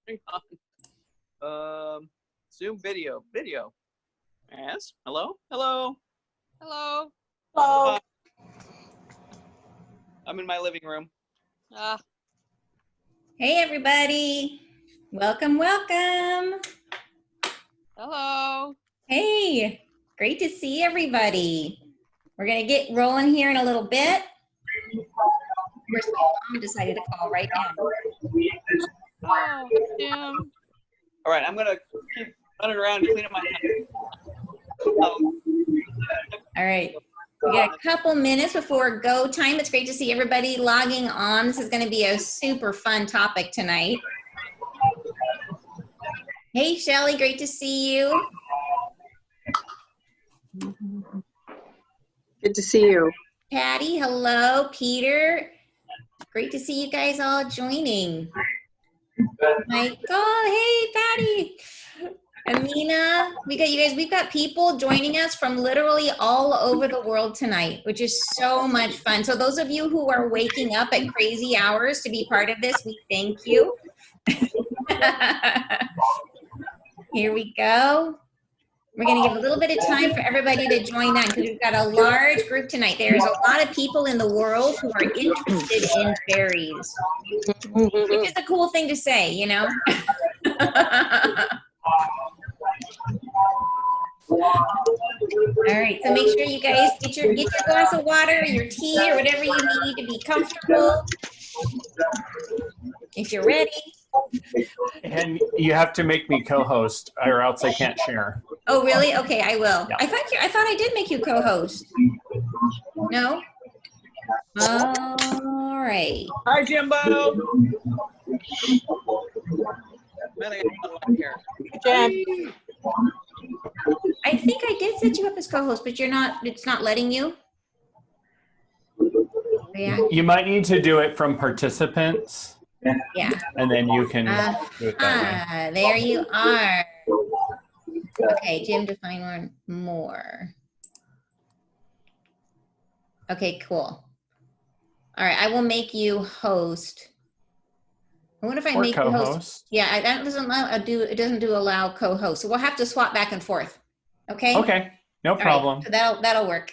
Hang on. Zoom video. Yes. Hello. Hello. Hello. Hello. I'm in my living room. Hey, everybody. Welcome, welcome. Hello. Hey, great to see everybody. We're going to get rolling here in a little bit. Where's my mom? Decided to call right now. Oh, Jim. All right, I'm going to keep running around and clean up my house. All right. We got a couple minutes before go time. It's great to see everybody logging on. This is going to be a super fun topic tonight. Hey, Shelly, great to see you. Good to see you. Patty, hello. Peter, great to see you guys all joining. Michael, hey, Patty. Amina, we got you guys. We've got people joining us from literally all over the world tonight, which is so much fun. So those of you who are waking up at crazy hours to be part of this, we thank you. Here we go. We're going to give a little bit of time for everybody to join on because we've got a large group tonight. There's a lot of people in the world who are interested in fairies, which is a cool thing to say, you know? All right, so make sure you guys get your glass of water, your tea, or whatever you need to be comfortable. If you're ready. And you have to make me co-host, or else I can't share. Oh, really? Okay, I will. Yeah. I thought I did make you co-host. No? All right. Hi, Jimbo. Man, I got one here. Jen. I think I did set you up as co-host, but it's not letting you. Yeah. You might need to do it from participants. Yeah. And then you can do it that way. There you are. Okay, Jim, define one more. Okay, cool. All right, I will make you host. I wonder if I make you host. Yeah, that doesn't allow co-host. So we'll have to swap back and forth. Okay. Okay, no problem. Right, so that'll work.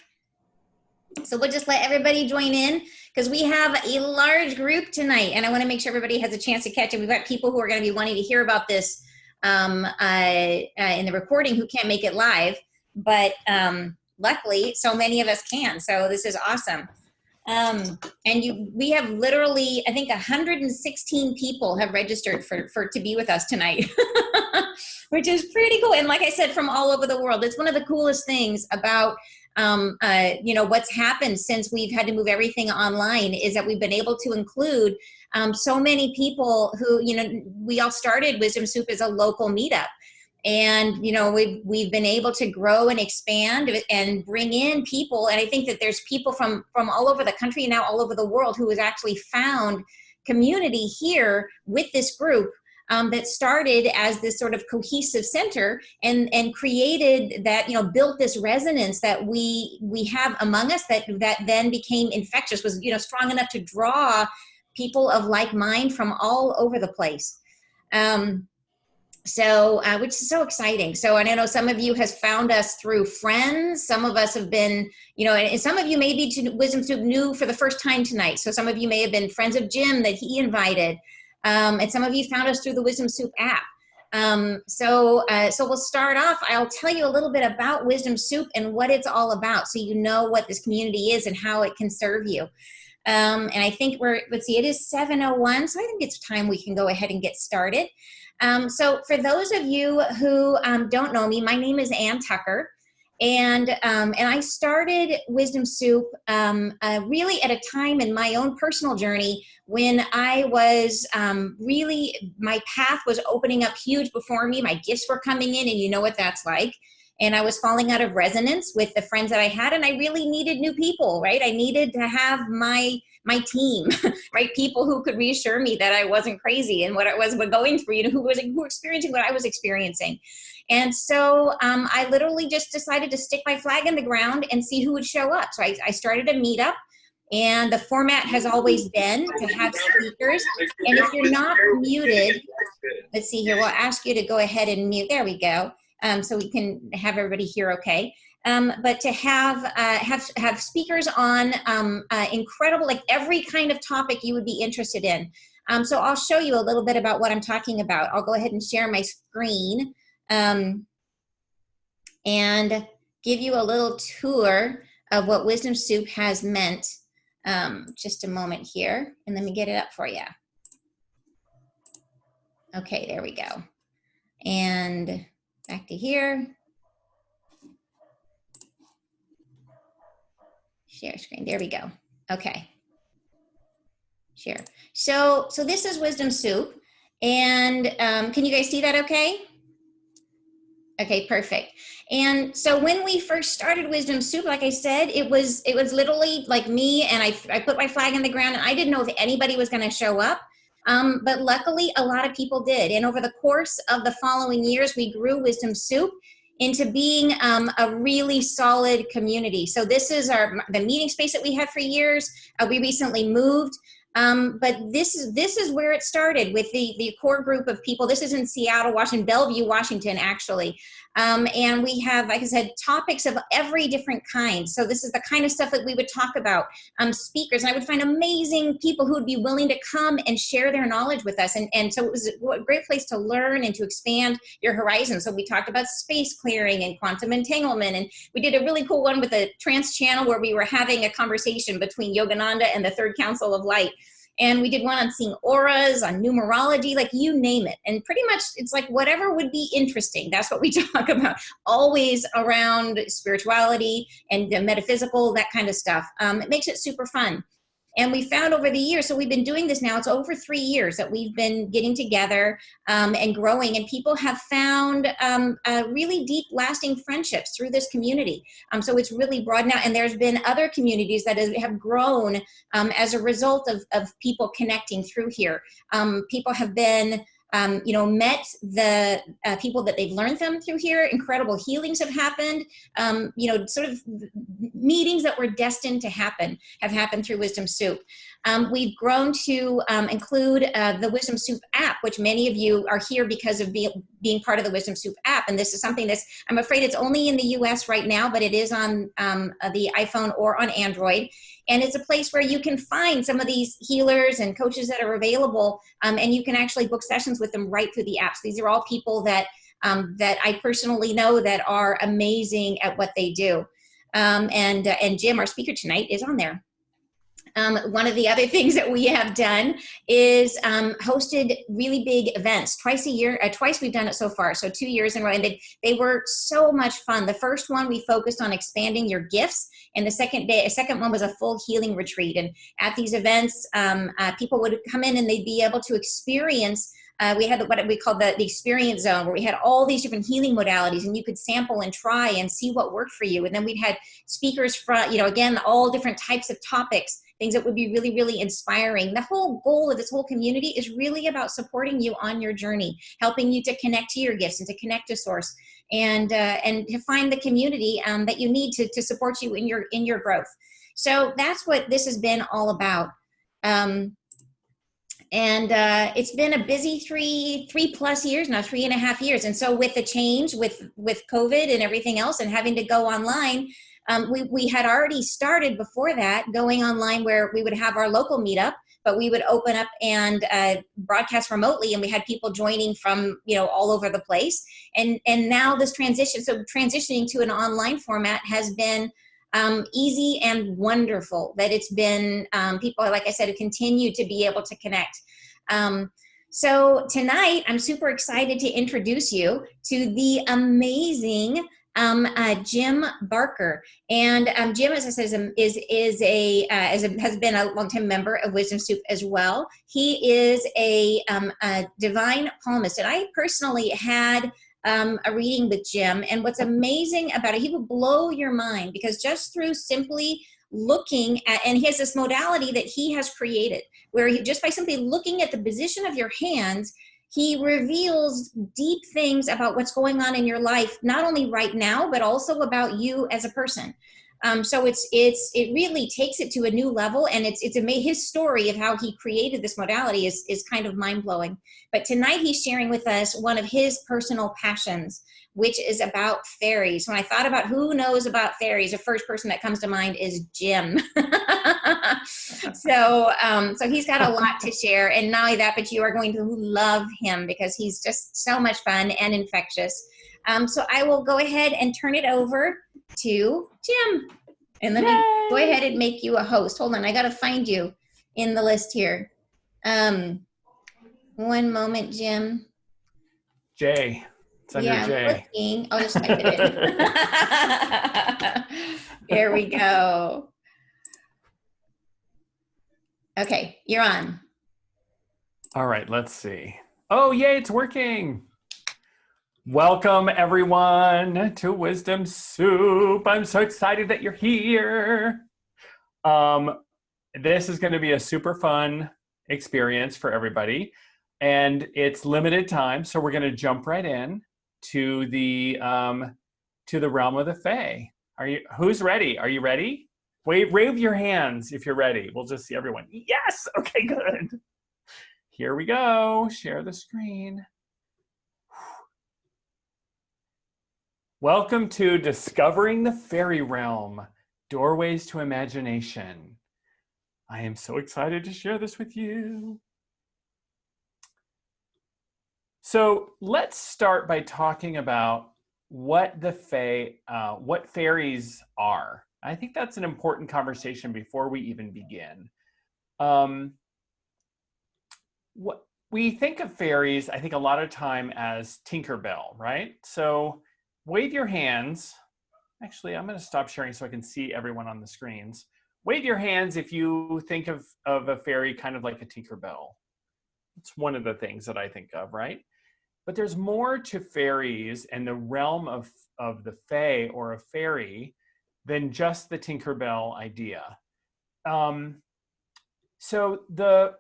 So we'll just let everybody join in because we have a large group tonight, and I want to make sure everybody has a chance to catch it. We've got people who are going to be wanting to hear about this in the recording who can't make it live, but luckily, so many of us can. So this is awesome. We have literally, I think 116 people have registered for to be with us tonight, which is pretty cool. And like I said, from all over the world, it's one of the coolest things about, what's happened since we've had to move everything online is that we've been able to include so many people who, we all started Wisdom Soup as a local meetup. And, we've been able to grow and expand and bring in people. And I think that there's people from all over the country and now all over the world who has actually found community here with this group that started as this sort of cohesive center and created that, built this resonance that we have among us that then became infectious, was, strong enough to draw people of like mind from all over the place. Which is so exciting. So, and I know some of you has found us through friends. Some of us have been, and some of you may be to Wisdom Soup new for the first time tonight. So some of you may have been friends of Jim that he invited. And some of you found us through the Wisdom Soup app. So we'll start off. I'll tell you a little bit about Wisdom Soup and what it's all about, so you know what this community is and how it can serve you. And I think let's see, it is 7:01, so I think it's time we can go ahead and get started. So for those of you who don't know me, my name is Ann Tucker, and I started Wisdom Soup really at a time in my own personal journey when I was really, my path was opening up huge before me. My gifts were coming in, and you know what that's like. And I was falling out of resonance with the friends that I had, and I really needed new people, right? I needed to have my team, right? People who could reassure me that I wasn't crazy and what I was going through, who were experiencing what I was experiencing. And so I literally just decided to stick my flag in the ground and see who would show up. So I started a meetup And the format has always been to have speakers. And if you're not muted, let's see here, we'll ask you to go ahead and mute. There we go. So we can have everybody hear okay. But to have speakers on incredible, like every kind of topic you would be interested in. So I'll show you a little bit about what I'm talking about. I'll go ahead and share my screen and give you a little tour of what Wisdom Soup has meant. Just a moment here, and let me get it up for you. Okay, there we go. And back to here. Share screen, there we go. Okay. Share. So this is Wisdom Soup. And can you guys see that okay? Okay, perfect. And so when we first started Wisdom Soup, like I said, it was literally like me, and I put my flag in the ground, and I didn't know if anybody was going to show up. But luckily, a lot of people did. And over the course of the following years, we grew Wisdom Soup into being a really solid community. So this is the meeting space that we had for years. We recently moved. But this is where it started with the core group of people. This is in Seattle, Washington, Bellevue, Washington, actually. And we have, like I said, topics of every different kind. So this is the kind of stuff that we would talk about, speakers. And I would find amazing people who would be willing to come and share their knowledge with us. And so it was a great place to learn and to expand your horizons. So we talked about space clearing and quantum entanglement. And we did a really cool one with the trance channel where we were having a conversation between Yogananda and the Third Council of Light. And we did one on seeing auras, on numerology, like you name it. And pretty much it's like whatever would be interesting. That's what we talk about, always around spirituality and the metaphysical, that kind of stuff. It makes it super fun. And we found over the years, so we've been doing this now, it's over 3 years that we've been getting together and growing, and people have found really deep, lasting friendships through this community. So it's really broadened out, and there's been other communities that have grown as a result of people connecting through here. People have been met the people that they've learned from through here. Incredible healings have happened. Sort of meetings that were destined to happen have happened through Wisdom Soup. We've grown to include the Wisdom Soup app, which many of you are here because of being part of the Wisdom Soup app. And this is something that's, I'm afraid it's only in the US right now, but it is on the iPhone or on Android. And it's a place where you can find some of these healers and coaches that are available, and you can actually book sessions with them right through the apps. These are all people that I personally know that are amazing at what they do. And Jim, our speaker tonight, is on there. One of the other things that we have done is hosted really big events twice a year. Twice we've done it so far, so 2 years in a row, and they were so much fun. The first one we focused on expanding your gifts, and the second one was a full healing retreat. And at these events, people would come in and they'd be able to experience. We had what we called the experience zone, where we had all these different healing modalities, and you could sample and try and see what worked for you. And then we'd had speakers from, again, all different types of topics, things that would be really, really inspiring. The whole goal of this whole community is really about supporting you on your journey, helping you to connect to your gifts and to connect to Source, and to find the community that you need to support you in your growth. So that's what this has been all about. It's been a busy three plus years now, 3.5 years. And so with the change, with COVID and everything else, and having to go online, we had already started before that going online, where we would have our local meetup, but we would open up and broadcast remotely, and we had people joining from all over the place. And now this transitioning to an online format has been easy and wonderful. That it's been people, like I said, who continue to be able to connect. So tonight, I'm super excited to introduce you to the amazing Jim Barker. And Jim, as I said, has been a longtime member of Wisdom Soup as well. He is a divine palmist, and I personally had a reading with Jim, and what's amazing about it, he will blow your mind, because just through simply looking at, and he has this modality that he has created, where just by simply looking at the position of your hands, he reveals deep things about what's going on in your life, not only right now, but also about you as a person. So it really takes it to a new level, and his story of how he created this modality is kind of mind blowing. But tonight he's sharing with us one of his personal passions, which is about fairies. When I thought about who knows about fairies, the first person that comes to mind is Jim. So he's got a lot to share, and not only that, but you are going to love him because he's just so much fun and infectious. So I will go ahead and turn it over to Jim. And let me go ahead and make you a host. Hold on, I gotta find you in the list here. One moment, Jim. J. It's under J. Looking. I'll just type it in. There we go. Okay, you're on. All right, let's see. Oh, yay, it's working. Welcome, everyone, to Wisdom Soup. I'm so excited that you're here. This is going to be a super fun experience for everybody, and it's limited time, so we're going to jump right in to the realm of the Fae. Who's ready? Are you ready? Wave your hands if you're ready. We'll just see everyone. Yes. Okay, good. Here we go. Share the screen. Welcome to Discovering the Faerie Realm, Doorways to Imagination. I am so excited to share this with you. So let's start by talking about what the what fairies are. I think that's an important conversation before we even begin. What we think of fairies, I think a lot of time as Tinkerbell, right? So wave your hands. Actually, I'm going to stop sharing so I can see everyone on the screens. Wave your hands if you think of a fairy kind of like a Tinkerbell. It's one of the things that I think of, right? But there's more to fairies and the realm of the Fae or a fairy than just the Tinkerbell idea. So the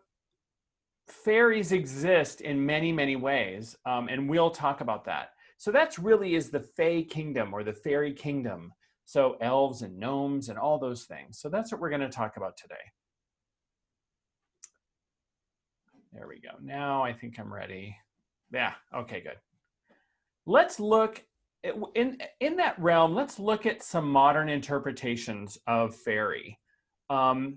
fairies exist in many, many ways, and we'll talk about that. So that's really is the Fae kingdom or the fairy kingdom. So elves and gnomes and all those things. So that's what we're going to talk about today. There we go. Now I think I'm ready. Yeah, okay, good. Let's look in that realm. Let's look at some modern interpretations of fairy. Well,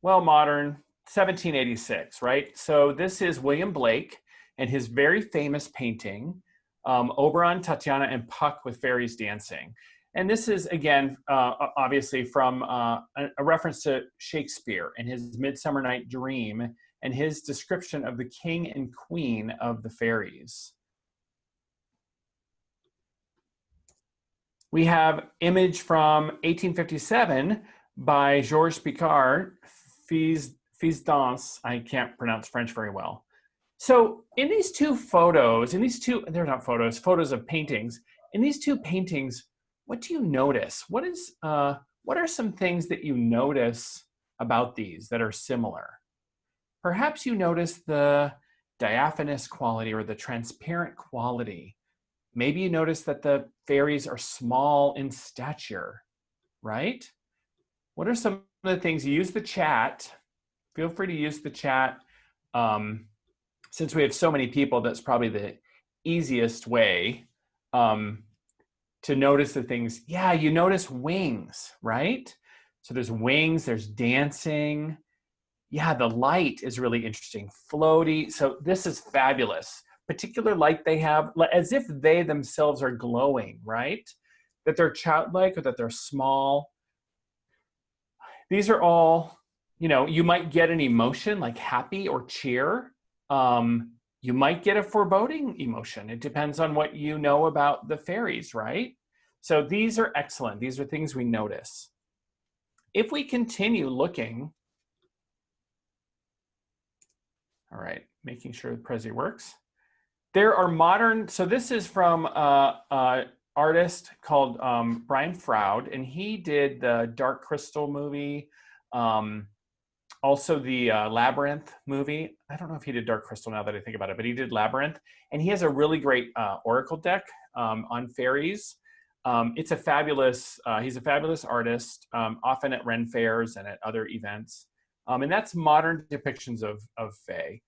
modern 1786, right? So this is William Blake and his very famous painting, Oberon, Tatiana, and Puck with Fairies Dancing. And this is, again, obviously from a reference to Shakespeare and his Midsummer Night Dream and his description of the king and queen of the fairies. We have image from 1857 by Georges Picard, Fils d'Ance. I can't pronounce French very well. So in these two photos, they're not photos, photos of paintings. In these two paintings, what do you notice? What are some things that you notice about these that are similar? Perhaps you notice the diaphanous quality or the transparent quality. Maybe you notice that the fairies are small in stature, right? What are some of the things? You use the chat. Feel free to use the chat. Since we have so many people, that's probably the easiest way to notice the things. Yeah, you notice wings, right? So there's wings, there's dancing. Yeah, the light is really interesting. Floaty. So this is fabulous. Particular light they have, as if they themselves are glowing, right? That they're childlike or that they're small. These are all, you might get an emotion like happy or cheer. You might get a foreboding emotion. It depends on what you know about the fairies, right? So these are excellent. These are things we notice. If we continue looking, all right, making sure the Prezi works. There are modern, so this is from an artist called Brian Froud, and he did the Dark Crystal movie, also the Labyrinth movie. I don't know if he did Dark Crystal now that I think about it, but he did Labyrinth. And he has a really great oracle deck on fairies. It's a fabulous, he's a fabulous artist, often at Ren fairs and at other events. And that's modern depictions of Fae.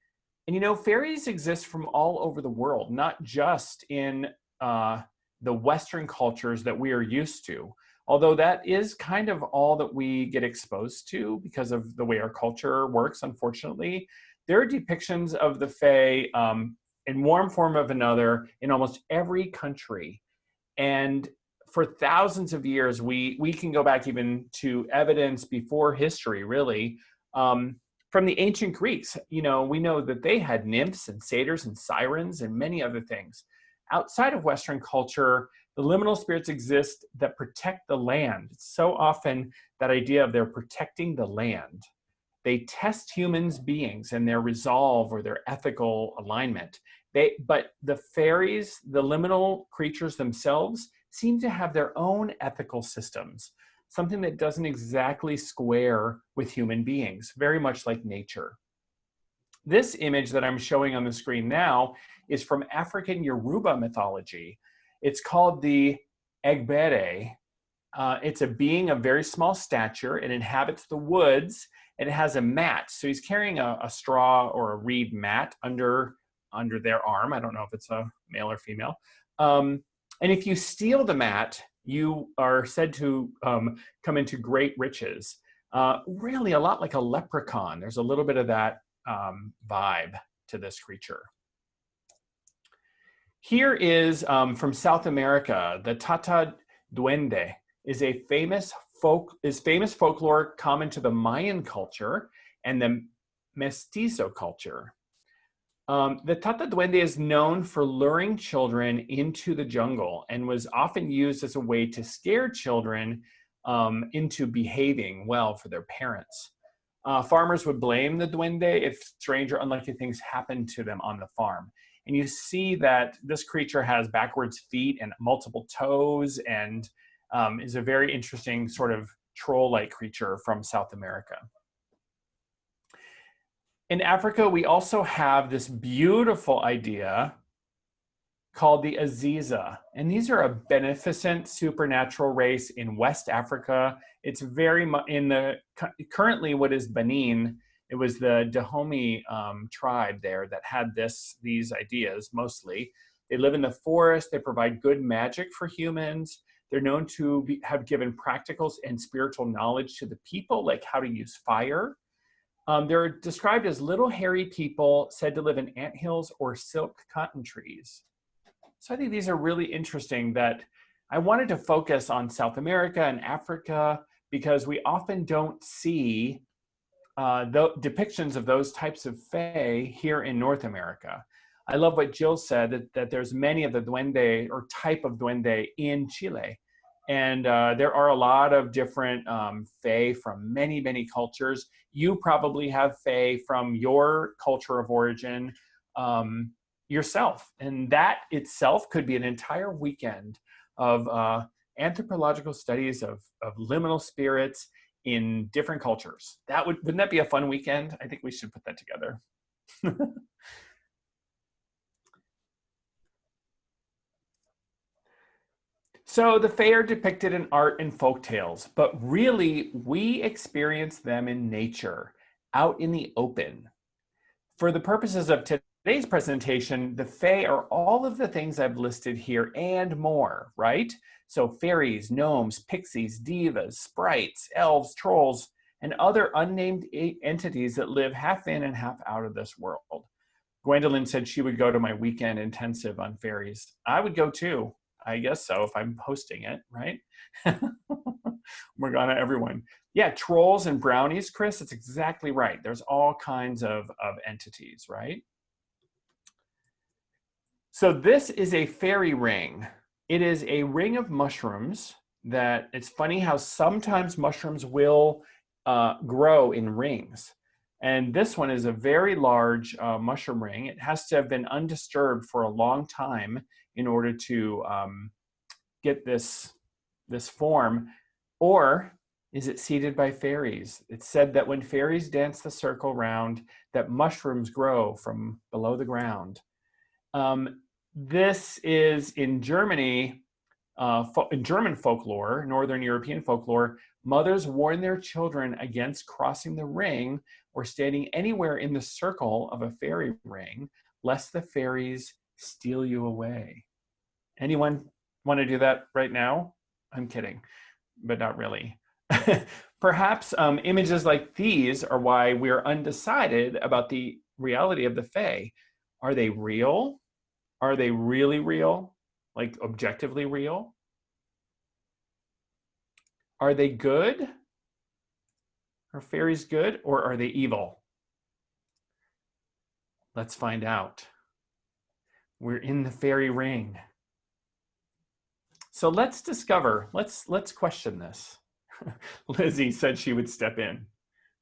And you know, fairies exist from all over the world, not just in the Western cultures that we are used to. Although that is kind of all that we get exposed to because of the way our culture works, unfortunately. There are depictions of the Fae in one form or another in almost every country. And for thousands of years, we can go back even to evidence before history, really. From the ancient Greeks, you know, we know that they had nymphs and satyrs and sirens and many other things. Outside of Western culture, the liminal spirits exist that protect the land. It's so often that idea of they're protecting the land. They test humans' beings and their resolve or their ethical alignment. But the fairies, the liminal creatures themselves, seem to have their own ethical systems, something that doesn't exactly square with human beings, very much like nature. This image that I'm showing on the screen now is from African Yoruba mythology. It's called the Egbere. It's a being of very small stature. It inhabits the woods, and it has a mat. So he's carrying a straw or a reed mat under their arm. I don't know if it's a male or female. And if you steal the mat, you are said to come into great riches. Really a lot like a leprechaun. There's a little bit of that vibe to this creature. Here is from South America. The Tata Duende is a famous folklore common to the Mayan culture and the Mestizo culture. The Tata Duende is known for luring children into the jungle and was often used as a way to scare children into behaving well for their parents. Farmers would blame the Duende if strange or unlucky things happened to them on the farm. And you see that this creature has backwards feet and multiple toes and is a very interesting sort of troll-like creature from South America. In Africa, we also have this beautiful idea called the Aziza. And these are a beneficent supernatural race in West Africa. It's very much in currently what is Benin. It was the Dahomey tribe there that had these ideas mostly. They live in the forest. They provide good magic for humans. They're known to have given practical and spiritual knowledge to the people, like how to use fire. They're described as little hairy people said to live in anthills or silk cotton trees. So I think these are really interesting that I wanted to focus on South America and Africa because we often don't see the depictions of those types of fae here in North America. I love what Jill said, that there's many of the duende or type of duende in Chile. And there are a lot of different fae from many, many cultures. You probably have fae from your culture of origin yourself. And that itself could be an entire weekend of anthropological studies of liminal spirits in different cultures. Wouldn't that be a fun weekend? I think we should put that together. So the Fae are depicted in art and folk tales, but really we experience them in nature, out in the open. For the purposes of today's presentation, the Fae are all of the things I've listed here and more, right? So fairies, gnomes, pixies, divas, sprites, elves, trolls, and other unnamed entities that live half in and half out of this world. Gwendolyn said she would go to my weekend intensive on fairies. I would go too. I guess so, if I'm hosting it, right? Morgana, everyone. Yeah, trolls and brownies, Chris, that's exactly right. There's all kinds of entities, right? So this is a fairy ring. It is a ring of mushrooms that, it's funny how sometimes mushrooms will grow in rings. And this one is a very large mushroom ring. It has to have been undisturbed for a long time in order to get this form. Or is it seeded by fairies? It's said that when fairies dance the circle round, that mushrooms grow from below the ground. This is in Germany. in German folklore, Northern European folklore, mothers warn their children against crossing the ring or standing anywhere in the circle of a fairy ring, lest the fairies steal you away. Anyone want to do that right now? I'm kidding, but not really. Perhaps images like these are why we're undecided about the reality of the Fae. Are they real? Are they really real? Like objectively real? Are they good? Are fairies good, or are they evil? Let's find out. We're in the fairy ring. So let's discover, let's question this. Lizzie said she would step in.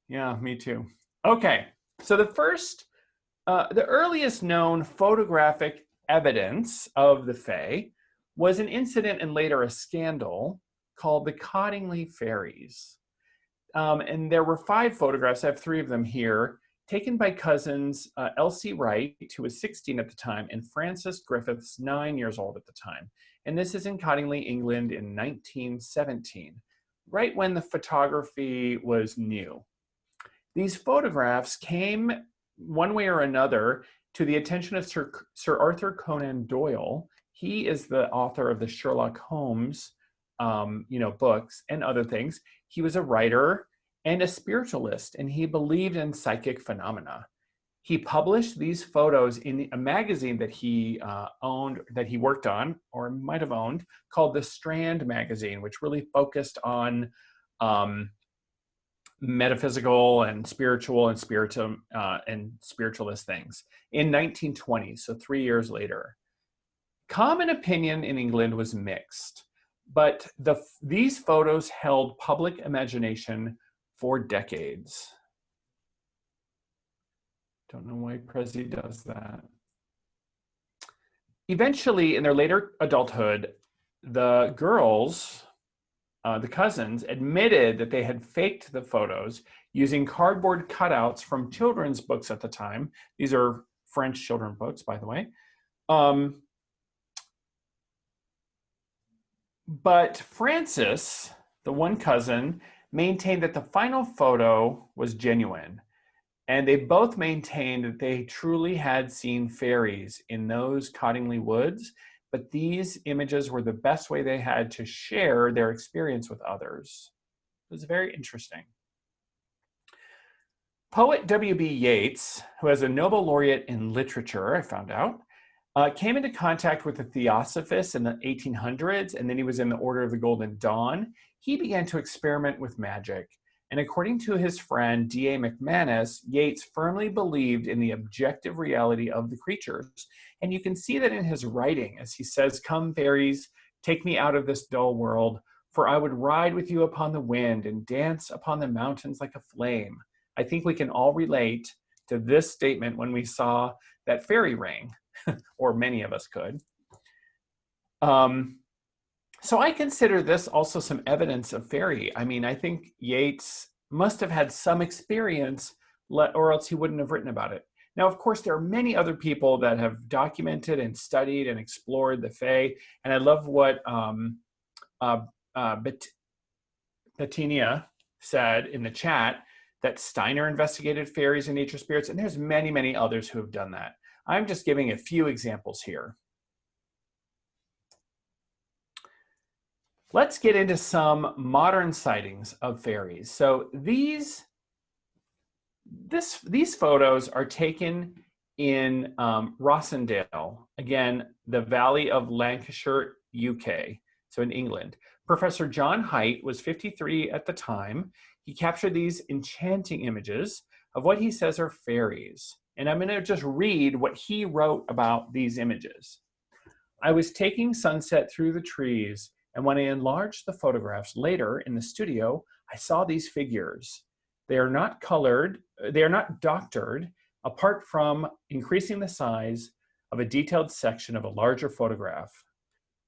Yeah, me too. Okay, so the earliest known photographic evidence of the Fae was an incident and later a scandal called the Cottingley Fairies. And there were 5 photographs, I have 3 of them here, taken by cousins Elsie Wright, who was 16 at the time, and Frances Griffiths, 9 years old at the time. And this is in Cottingley, England in 1917, right when the photography was new. These photographs came one way or another to the attention of Sir Arthur Conan Doyle. He is the author of the Sherlock Holmes books and other things. He was a writer and a spiritualist, and he believed in psychic phenomena. He published these photos in a magazine that he owned, that he worked on, or might have owned, called the Strand magazine, which really focused on metaphysical and spiritual and spiritualist things in 1920, so 3 years later. Common opinion in England was mixed, but these photos held public imagination for decades. Don't know why Prezi does that. Eventually, in their later adulthood, the girls, the cousins, admitted that they had faked the photos using cardboard cutouts from children's books at the time. These are French children's books, by the way. But Frances, the one cousin, maintained that the final photo was genuine. And they both maintained that they truly had seen fairies in those Cottingley woods, but these images were the best way they had to share their experience with others. It was very interesting. Poet W.B. Yeats, who has a Nobel laureate in literature, I found out, came into contact with the Theosophists in the 1800s, and then he was in the Order of the Golden Dawn. He began to experiment with magic. And according to his friend D.A. McManus, Yeats firmly believed in the objective reality of the creatures. And you can see that in his writing, as he says, "Come, fairies, take me out of this dull world, for I would ride with you upon the wind and dance upon the mountains like a flame." I think we can all relate to this statement when we saw that fairy ring, or many of us could. So I consider this also some evidence of fairy. I mean, I think Yeats must have had some experience, or else he wouldn't have written about it. Now, of course, there are many other people that have documented and studied and explored the Fae, and I love what Bettina said in the chat, that Steiner investigated fairies and nature spirits, and there's many, many others who have done that. I'm just giving a few examples here. Let's get into some modern sightings of fairies. So these photos are taken in Rossendale, again, the Valley of Lancashire, UK, so in England. Professor John Height was 53 at the time. He captured these enchanting images of what he says are fairies. And I'm going to just read what he wrote about these images. "I was taking sunset through the trees, and when I enlarged the photographs later in the studio, I saw these figures. They are not colored, they are not doctored, apart from increasing the size of a detailed section of a larger photograph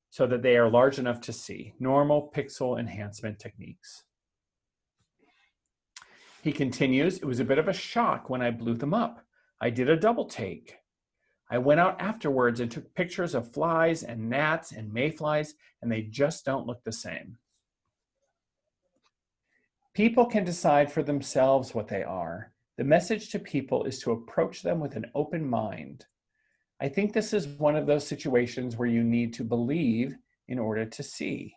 so that they are large enough to see. Normal pixel enhancement techniques." He continues, "It was a bit of a shock when I blew them up. I did a double take. I went out afterwards and took pictures of flies and gnats and mayflies, and they just don't look the same. People can decide for themselves what they are. The message to people is to approach them with an open mind. I think this is one of those situations where you need to believe in order to see.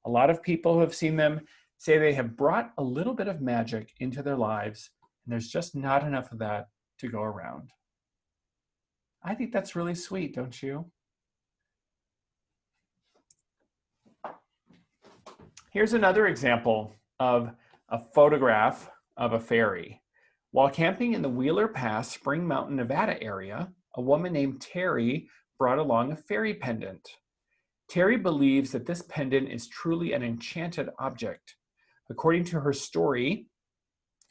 A lot of people who have seen them say they have brought a little bit of magic into their lives, and there's just not enough of that to go around. I think that's really sweet, don't you? Here's another example of a photograph of a fairy. While camping in the Wheeler Pass, Spring Mountain, Nevada area, a woman named Terry brought along a fairy pendant. Terry believes that this pendant is truly an enchanted object. According to her story,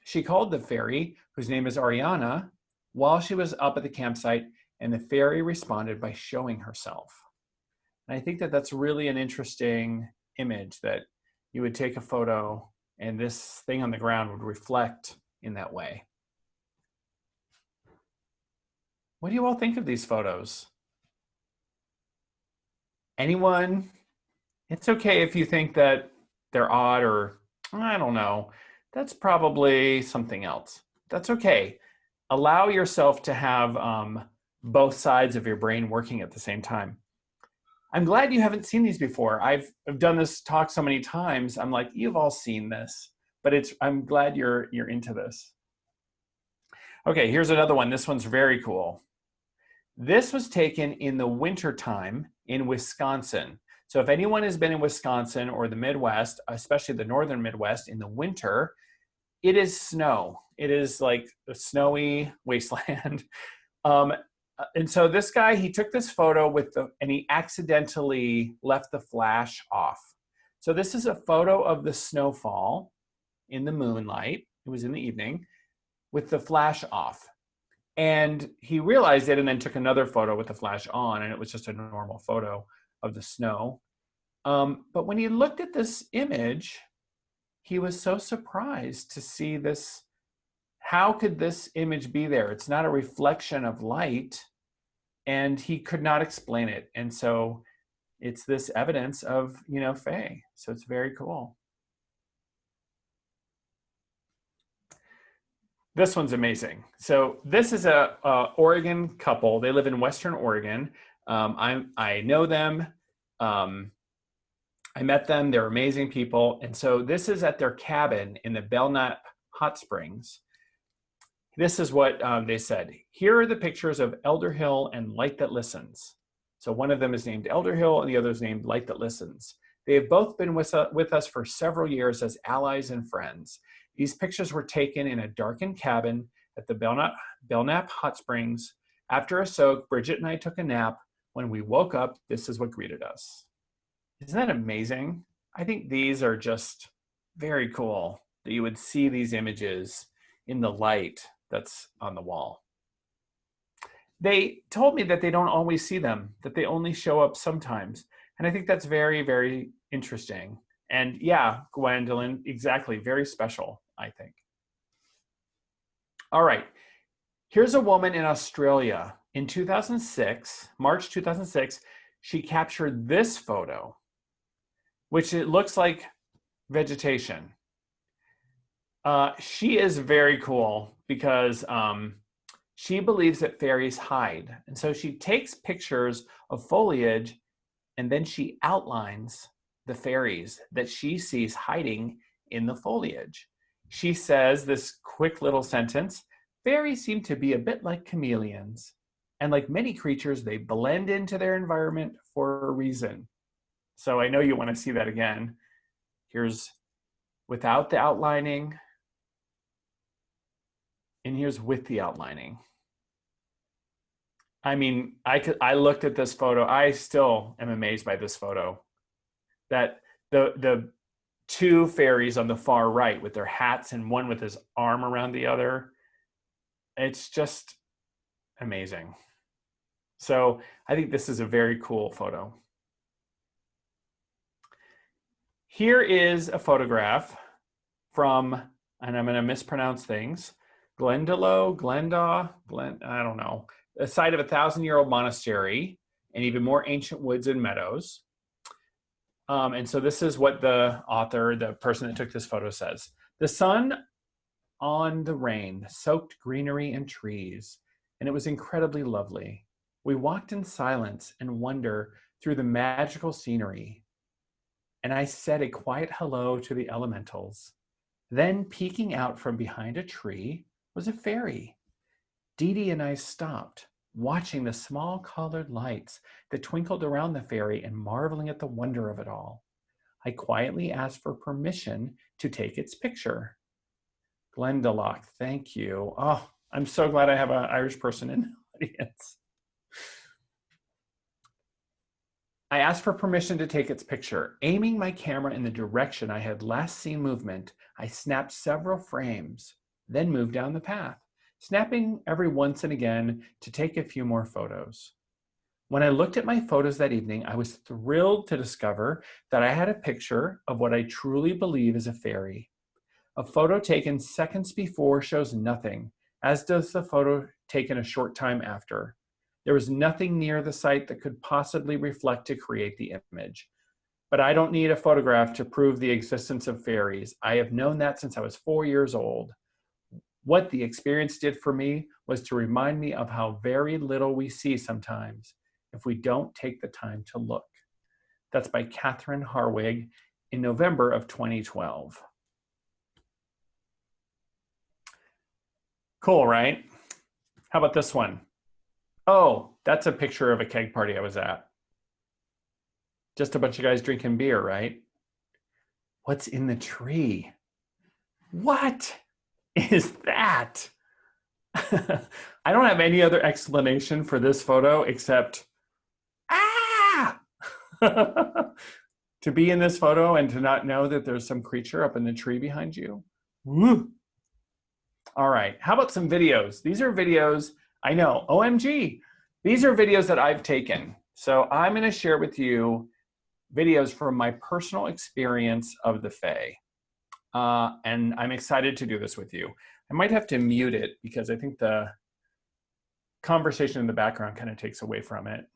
she called the fairy, whose name is Ariana, while she was up at the campsite, and the fairy responded by showing herself. And I think that that's really an interesting image, that you would take a photo and this thing on the ground would reflect in that way. What do you all think of these photos? Anyone? It's okay if you think that they're odd or, I don't know, that's probably something else. That's okay. Allow yourself to have both sides of your brain working at the same time. I'm glad you haven't seen these before. I've done this talk so many times. I'm like, you've all seen this, but I'm glad you're into this. Okay, here's another one. This one's very cool. This was taken in the winter time in Wisconsin. So if anyone has been in Wisconsin or the Midwest, especially the northern Midwest in the winter, it is snow. It is like a snowy wasteland. And so this guy, he took this photo and he accidentally left the flash off. So this is a photo of the snowfall in the moonlight. It was in the evening with the flash off. And he realized it and then took another photo with the flash on, and it was just a normal photo of the snow. But when he looked at this image, he was so surprised to see this. How could this image be there? It's not a reflection of light, and he could not explain it. And so it's this evidence of, Fae. So it's very cool. This one's amazing. So this is a Oregon couple. They live in Western Oregon. I know them. I met them. They're amazing people. And so this is at their cabin in the Belknap Hot Springs. This is what they said. Here are the pictures of Elder Hill and Light That Listens. So one of them is named Elder Hill and the other is named Light That Listens. They have both been with us for several years as allies and friends. These pictures were taken in a darkened cabin at the Belknap Hot Springs. After a soak, Bridget and I took a nap. When we woke up, this is what greeted us. Isn't that amazing? I think these are just very cool that you would see these images in the light that's on the wall. They told me that they don't always see them, that they only show up sometimes. And I think that's very, very interesting. And yeah, Gwendolyn, exactly, very special, I think. All right, here's a woman in Australia. In 2006, March 2006, she captured this photo, which it looks like vegetation. She is very cool because she believes that fairies hide. And so she takes pictures of foliage and then she outlines the fairies that she sees hiding in the foliage. She says this quick little sentence, fairies seem to be a bit like chameleons. And like many creatures, they blend into their environment for a reason. So I know you want to see that again. Here's without the outlining. And here's with the outlining. I mean, I looked at this photo. I still am amazed by this photo. That the two fairies on the far right with their hats and one with his arm around the other. It's just amazing. So I think this is a very cool photo. Here is a photograph from, and I'm going to mispronounce things, I don't know. the site of a 1,000-year-old monastery and even more ancient woods and meadows. And so this is what the author, the person that took this photo, says. The sun on the rain soaked greenery and trees, and it was incredibly lovely. We walked in silence and wonder through the magical scenery, and I said a quiet hello to the elementals. Then, peeking out from behind a tree was a fairy. Dee Dee and I stopped, watching the small colored lights that twinkled around the fairy and marveling at the wonder of it all. I quietly asked for permission to take its picture. Glendalough, thank you. Oh, I'm so glad I have an Irish person in the audience. I asked for permission to take its picture. Aiming my camera in the direction I had last seen movement, I snapped several frames, then moved down the path, snapping every once and again to take a few more photos. When I looked at my photos that evening, I was thrilled to discover that I had a picture of what I truly believe is a fairy. A photo taken seconds before shows nothing, as does the photo taken a short time after. There was nothing near the site that could possibly reflect to create the image. But I don't need a photograph to prove the existence of fairies. I have known that since I was 4 years old. What the experience did for me was to remind me of how very little we see sometimes if we don't take the time to look. That's by Catherine Harwig in November of 2012. Cool, right? How about this one? Oh, that's a picture of a keg party I was at. Just a bunch of guys drinking beer, right? What's in the tree? What is that? I don't have any other explanation for this photo except, ah! To be in this photo and to not know that there's some creature up in the tree behind you. Woo. All right, how about some videos? These are videos, I know, OMG. These are videos that I've taken. So I'm gonna share with you videos from my personal experience of the Fae. And I'm excited to do this with you. I might have to mute it because I think the conversation in the background kind of takes away from it.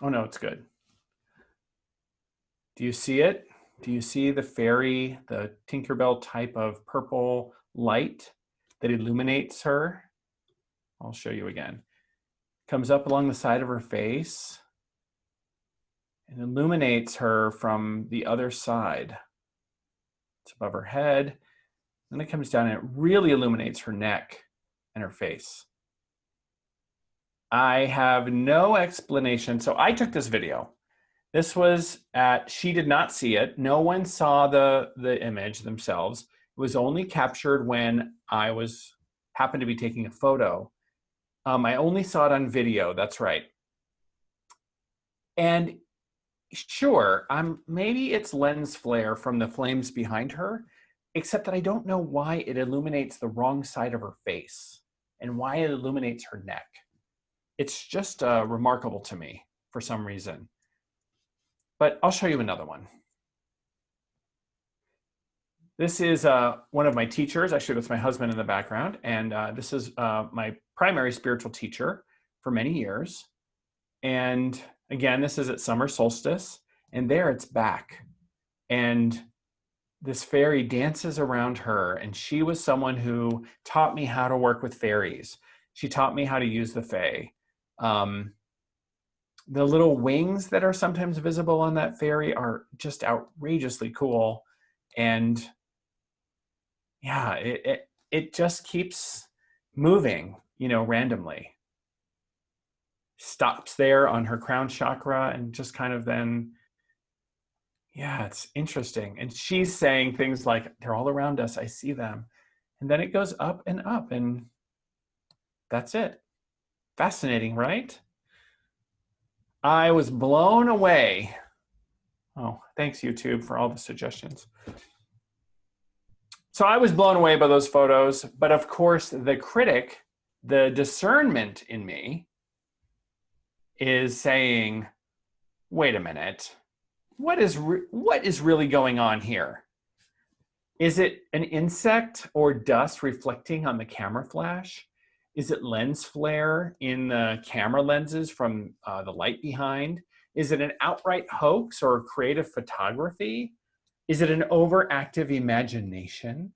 Oh no, it's good. Do you see it? Do you see the fairy, the Tinkerbell type of purple light that illuminates her? I'll show you again. Comes up along the side of her face and illuminates her from the other side. It's above her head. Then it comes down and it really illuminates her neck and her face. I have no explanation. So I took this video. This was at, she did not see it. No one saw the image themselves. It was only captured when I happened to be taking a photo. I only saw it on video, that's right. And sure, maybe it's lens flare from the flames behind her, except that I don't know why it illuminates the wrong side of her face and why it illuminates her neck. It's just remarkable to me for some reason. But I'll show you another one. This is one of my teachers. Actually, that's my husband in the background. And this is my primary spiritual teacher for many years. And again, this is at summer solstice. And there it's back. And this fairy dances around her. And she was someone who taught me how to work with fairies. She taught me how to use the Fae. The little wings that are sometimes visible on that fairy are just outrageously cool. And yeah, it just keeps moving, you know, randomly. Stops there on her crown chakra and just kind of then, yeah, it's interesting. And she's saying things like, they're all around us, I see them. And then it goes up, and that's it. Fascinating, right? I was blown away. Oh, thanks YouTube for all the suggestions. So I was blown away by those photos, but of course the critic, the discernment in me is saying, wait a minute, what is really going on here? Is it an insect or dust reflecting on the camera flash? Is it lens flare in the camera lenses from the light behind? Is it an outright hoax or creative photography? Is it an overactive imagination?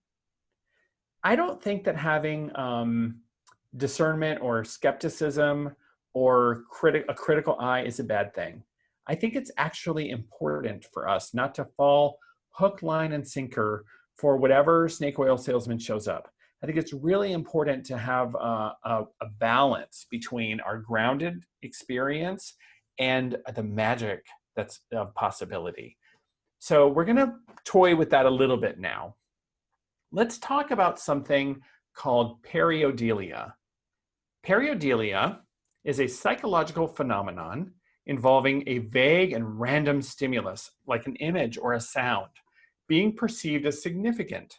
I don't think that having discernment or skepticism or a critical eye is a bad thing. I think it's actually important for us not to fall hook, line, and sinker for whatever snake oil salesman shows up. I think it's really important to have a balance between our grounded experience and the magic that's a possibility. So we're gonna toy with that a little bit now. Let's talk about something called pareidolia. Pareidolia is a psychological phenomenon involving a vague and random stimulus, like an image or a sound, being perceived as significant.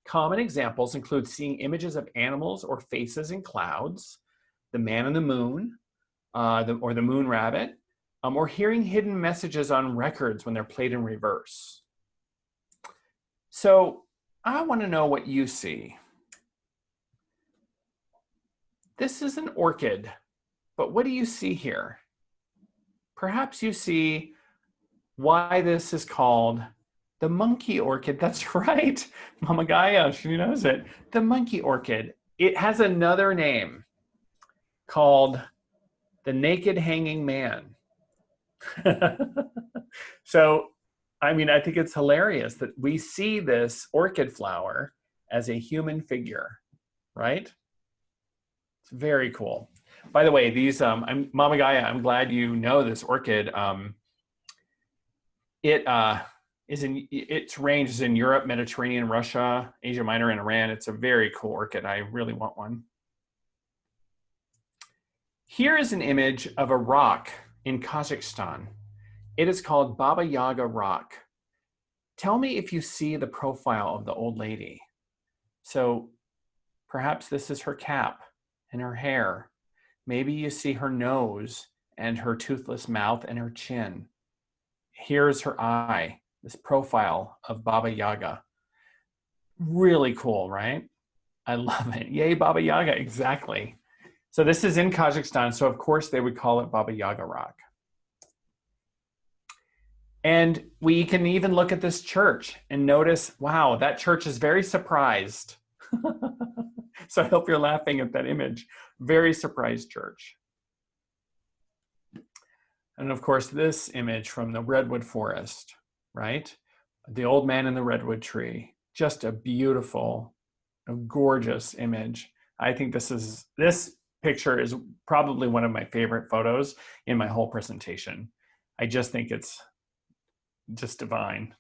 Common examples include seeing images of animals or faces in clouds, the man in the moon, or the moon rabbit, or hearing hidden messages on records when they're played in reverse. So I want to know what you see. This is an orchid, but what do you see here? Perhaps you see why this is called the monkey orchid. That's right, Mama Gaia, she knows it. The monkey orchid. It has another name called the naked hanging man. So, I mean, I think it's hilarious that we see this orchid flower as a human figure, right? It's very cool. By the way, these, Mama Gaia, I'm glad you know this orchid. Its range is in Europe, Mediterranean, Russia, Asia Minor, and Iran. It's a very cool orchid. I really want one. Here is an image of a rock in Kazakhstan. It is called Baba Yaga rock. Tell me if you see the profile of the old lady. So perhaps this is her cap and her hair. Maybe you see her nose and her toothless mouth and her chin. Here's her eye, this profile of Baba Yaga. Really cool, right? I love it. Yay, Baba Yaga, exactly. So this is in Kazakhstan, so of course they would call it Baba Yaga rock. And we can even look at this church and notice, wow, that church is very surprised. So I hope you're laughing at that image. Very surprised church. And of course, this image from the redwood forest, right? The old man in the redwood tree. Just a beautiful, a gorgeous image. I think this picture is probably one of my favorite photos in my whole presentation. I just think it's just divine.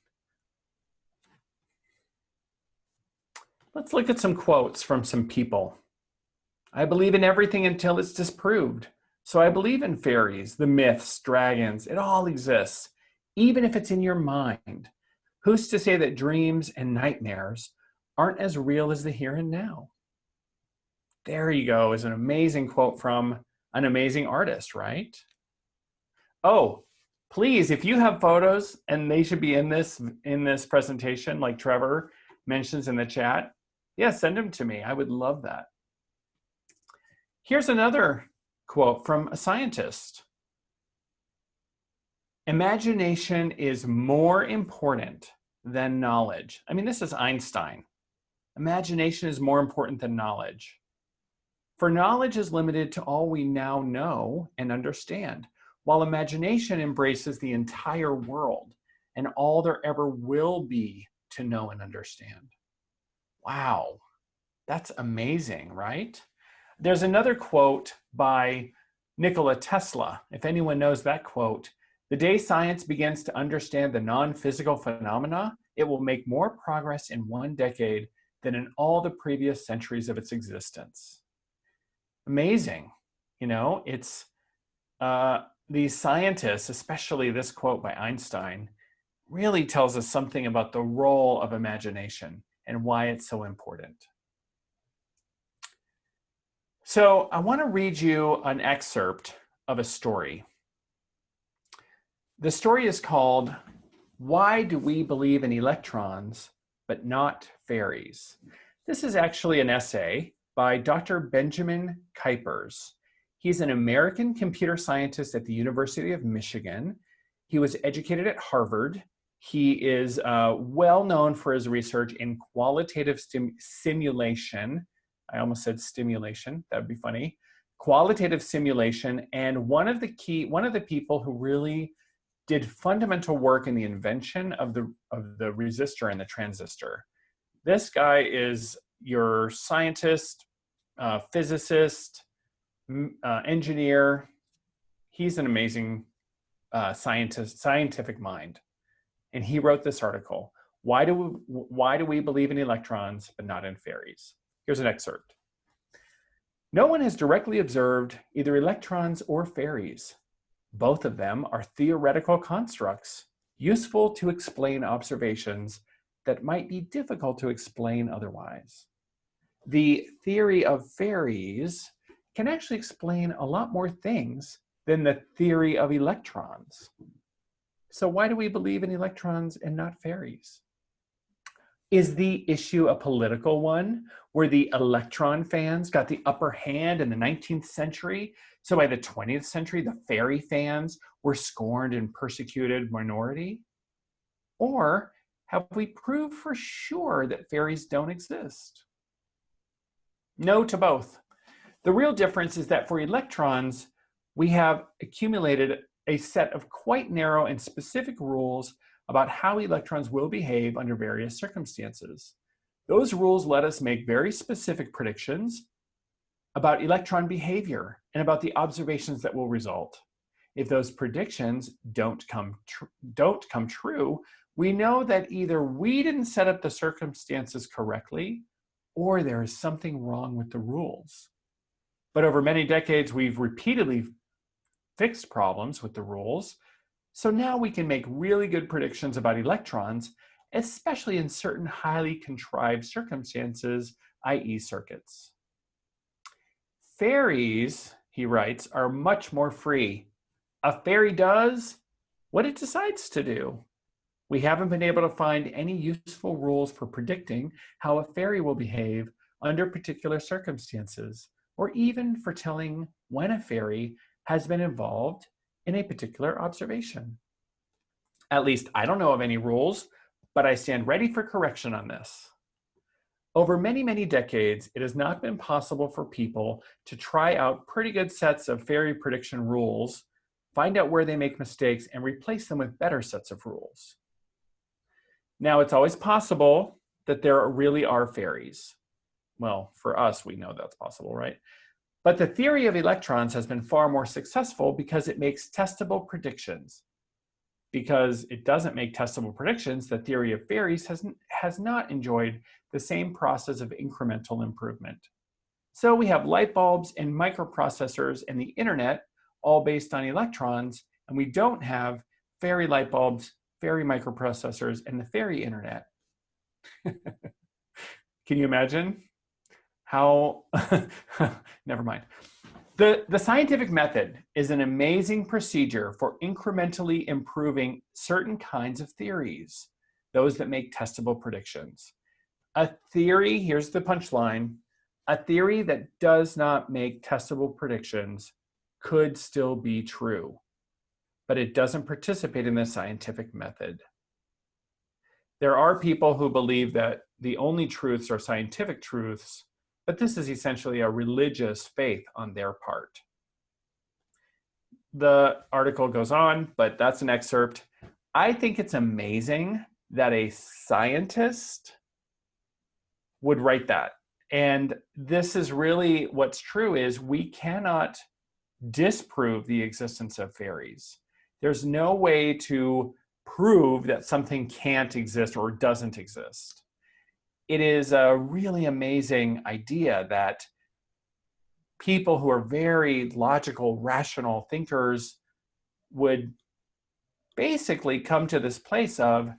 Let's look at some quotes from some people. I believe in everything until it's disproved. So I believe in fairies, the myths, dragons, it all exists, even if it's in your mind. Who's to say that dreams and nightmares aren't as real as the here and now? There you go, is an amazing quote from an amazing artist, right? Oh, please, if you have photos and they should be in this presentation, like Trevor mentions in the chat, yeah, send them to me. I would love that. Here's another quote from a scientist. Imagination is more important than knowledge. I mean, this is Einstein. Imagination is more important than knowledge. For knowledge is limited to all we now know and understand, while imagination embraces the entire world and all there ever will be to know and understand. Wow, that's amazing, right? There's another quote by Nikola Tesla. If anyone knows that quote, the day science begins to understand the non-physical phenomena, it will make more progress in 1 decade than in all the previous centuries of its existence. Amazing. You know, it's these scientists, especially this quote by Einstein, really tells us something about the role of imagination and why it's so important. So I want to read you an excerpt of a story. The story is called, Why Do We Believe in Electrons But Not Fairies? This is actually an essay by Dr. Benjamin Kuipers. He's an American computer scientist at the University of Michigan. He was educated at Harvard. He is well known for his research in qualitative simulation. I almost said stimulation, that'd be funny. Qualitative simulation, and one of the people who really did fundamental work in the invention of the resistor and the transistor. This guy is your scientist, physicist, engineer. He's an amazing scientific mind. And he wrote this article, why do we believe in electrons but not in fairies? Here's an excerpt. No one has directly observed either electrons or fairies. Both of them are theoretical constructs, useful to explain observations that might be difficult to explain otherwise. The theory of fairies can actually explain a lot more things than the theory of electrons. So why do we believe in electrons and not fairies? Is the issue a political one, where the electron fans got the upper hand in the 19th century? So by the 20th century, the fairy fans were scorned and persecuted minority? Or have we proved for sure that fairies don't exist? No to both. The real difference is that for electrons, we have accumulated a set of quite narrow and specific rules about how electrons will behave under various circumstances. Those rules let us make very specific predictions about electron behavior and about the observations that will result. If those predictions don't come true, we know that either we didn't set up the circumstances correctly or there is something wrong with the rules. But over many decades, we've repeatedly fixed problems with the rules. So now we can make really good predictions about electrons, especially in certain highly contrived circumstances, i.e. circuits. Fairies, he writes, are much more free. A fairy does what it decides to do. We haven't been able to find any useful rules for predicting how a fairy will behave under particular circumstances, or even for telling when a fairy has been involved in a particular observation. At least I don't know of any rules, but I stand ready for correction on this. Over many, many decades, it has not been possible for people to try out pretty good sets of fairy prediction rules, find out where they make mistakes, and replace them with better sets of rules. Now, it's always possible that there really are fairies. Well, for us, we know that's possible, right? But the theory of electrons has been far more successful because it makes testable predictions. Because it doesn't make testable predictions, the theory of fairies has not enjoyed the same process of incremental improvement. So we have light bulbs and microprocessors and the internet all based on electrons, and we don't have fairy light bulbs, fairy microprocessors, and the fairy internet. Can you imagine how, never mind. The scientific method is an amazing procedure for incrementally improving certain kinds of theories, those that make testable predictions. A theory, here's the punchline, a theory that does not make testable predictions could still be true, but it doesn't participate in the scientific method. There are people who believe that the only truths are scientific truths, but this is essentially a religious faith on their part. The article goes on, but that's an excerpt. I think it's amazing that a scientist would write that. And this is really what's true is we cannot disprove the existence of fairies. There's no way to prove that something can't exist or doesn't exist. It is a really amazing idea that people who are very logical, rational thinkers would basically come to this place of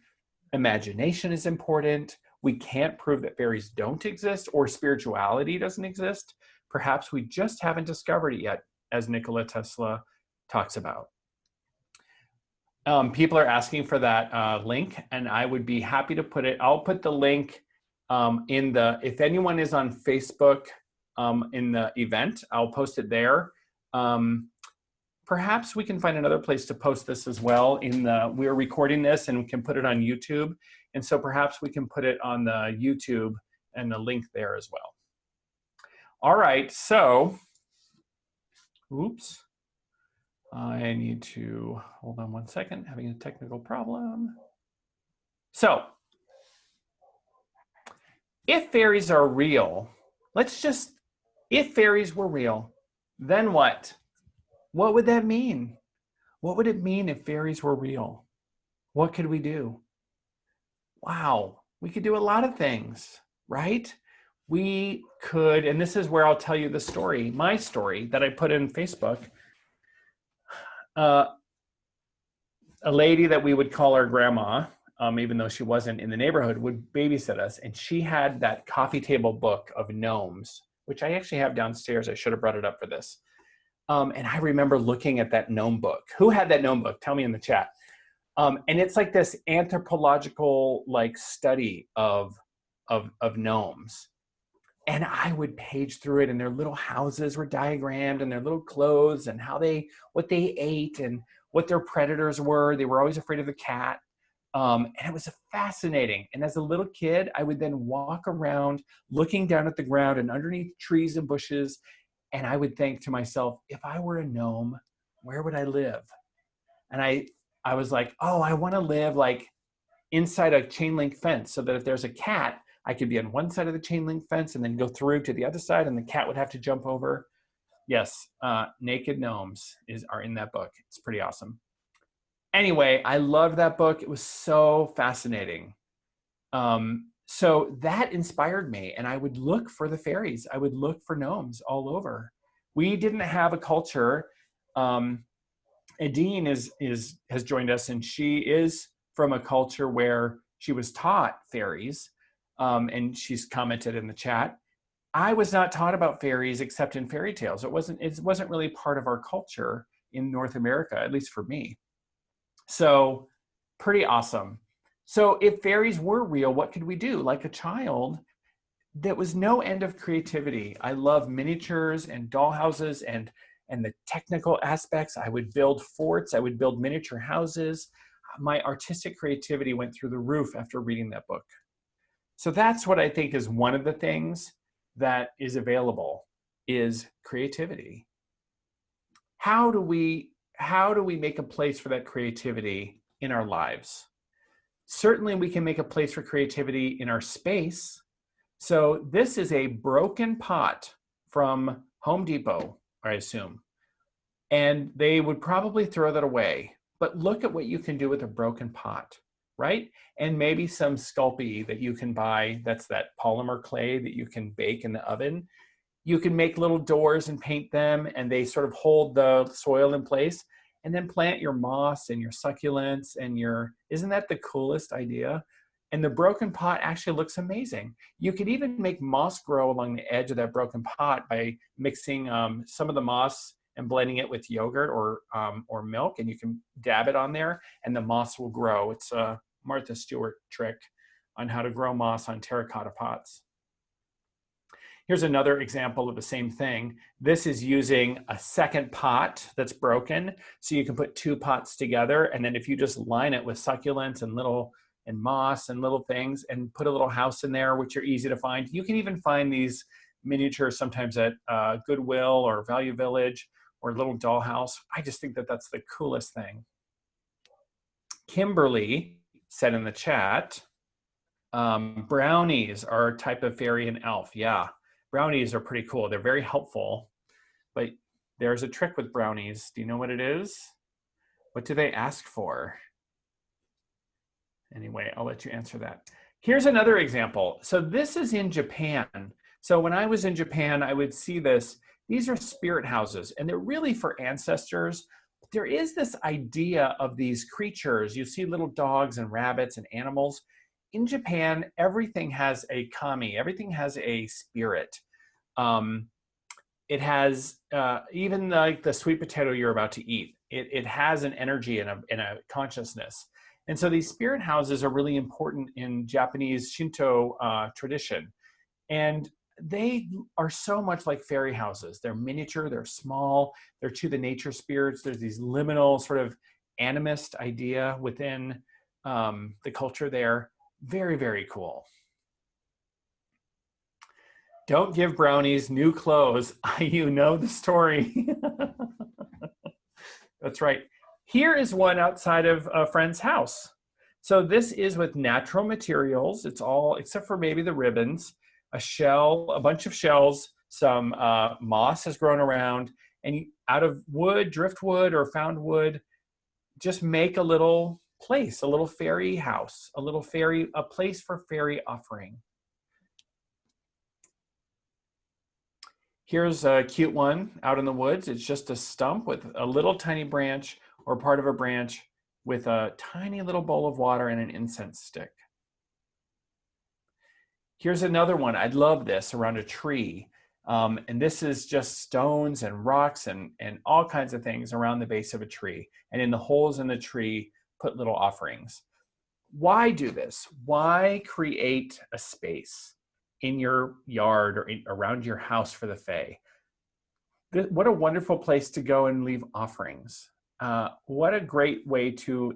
imagination is important. We can't prove that fairies don't exist or spirituality doesn't exist. Perhaps we just haven't discovered it yet, as Nikola Tesla talks about. People are asking for that link, and I would be happy to put it. I'll put the link if anyone is on Facebook, in the event. I'll post it there. Perhaps we can find another place to post this as well. We're recording this and we can put it on YouTube. And so perhaps we can put it on the YouTube and the link there as well. All right, so, oops. I need to, hold on one second, having a technical problem. So, if fairies are real, if fairies were real, then what? What would that mean? What would it mean if fairies were real? What could we do? Wow, we could do a lot of things, right? We could, and this is where I'll tell you the story, my story that I put in Facebook. A lady that we would call our grandma, even though she wasn't in the neighborhood, would babysit us. And she had that coffee table book of gnomes, which I actually have downstairs. I should have brought it up for this. And I remember looking at that gnome book. Who had that gnome book? Tell me in the chat. And it's like this anthropological study of gnomes. And I would page through it, and their little houses were diagrammed, and their little clothes, and what they ate, and what their predators were. They were always afraid of the cat. And it was fascinating. And as a little kid, I would then walk around looking down at the ground and underneath trees and bushes. And I would think to myself, if I were a gnome, where would I live? And I was like, oh, I want to live inside a chain link fence, so that if there's a cat, I could be on one side of the chain link fence and then go through to the other side, and the cat would have to jump over. Yes, Naked Gnomes are in that book. It's pretty awesome. Anyway, I loved that book. It was so fascinating. So that inspired me, and I would look for the fairies. I would look for gnomes all over. We didn't have a culture. Adine has joined us, and she is from a culture where she was taught fairies, and she's commented in the chat. I was not taught about fairies except in fairy tales. It wasn't really part of our culture in North America, at least for me. So pretty awesome. So if fairies were real, what could we do? Like a child, there was no end of creativity. I love miniatures and dollhouses and the technical aspects. I would build forts. I would build miniature houses. My artistic creativity went through the roof after reading that book. So that's what I think is one of the things that is available, is creativity. How do we make a place for that creativity in our lives? Certainly we can make a place for creativity in our space. So this is a broken pot from Home Depot, I assume. And they would probably throw that away. But look at what you can do with a broken pot, right? And maybe some Sculpey that you can buy, that's that polymer clay that you can bake in the oven. You can make little doors and paint them, and they sort of hold the soil in place. And then plant your moss and your succulents and isn't that the coolest idea? And the broken pot actually looks amazing. You could even make moss grow along the edge of that broken pot by mixing some of the moss and blending it with yogurt or milk, and you can dab it on there and the moss will grow. It's a Martha Stewart trick on how to grow moss on terracotta pots. Here's another example of the same thing. This is using a second pot that's broken. So you can put two pots together, and then if you just line it with succulents and moss and little things and put a little house in there, which are easy to find. You can even find these miniatures sometimes at Goodwill or Value Village or Little Dollhouse. I just think that that's the coolest thing. Kimberly said in the chat, brownies are a type of fairy and elf. Yeah. Brownies are pretty cool. They're very helpful, but there's a trick with brownies. Do you know what it is? What do they ask for? Anyway, I'll let you answer that. Here's another example. So this is in Japan. So when I was in Japan, I would see this. These are spirit houses, and they're really for ancestors. There is this idea of these creatures. You see little dogs and rabbits and animals. In Japan, everything has a kami, everything has a spirit. It has, even like the sweet potato you're about to eat, it has an energy and a consciousness. And so these spirit houses are really important in Japanese Shinto tradition. And they are so much like fairy houses. They're miniature, they're small, they're to the nature spirits. There's these liminal sort of animist idea within the culture there. Very, very cool. Don't give brownies new clothes. You know the story. That's right. Here is one outside of a friend's house. So this is with natural materials. It's all, except for maybe the ribbons, a shell, a bunch of shells, some moss has grown around, and out of wood, driftwood or found wood, just make a little place, a little fairy house, a place for fairy offering. Here's a cute one out in the woods. It's just a stump with a little tiny branch or part of a branch with a tiny little bowl of water and an incense stick. Here's another one. I love this, around a tree. And this is just stones and rocks and all kinds of things around the base of a tree. And in the holes in the tree, put little offerings. Why do this? Why create a space in your yard or around your house for the Fae? What a wonderful place to go and leave offerings. What a great way to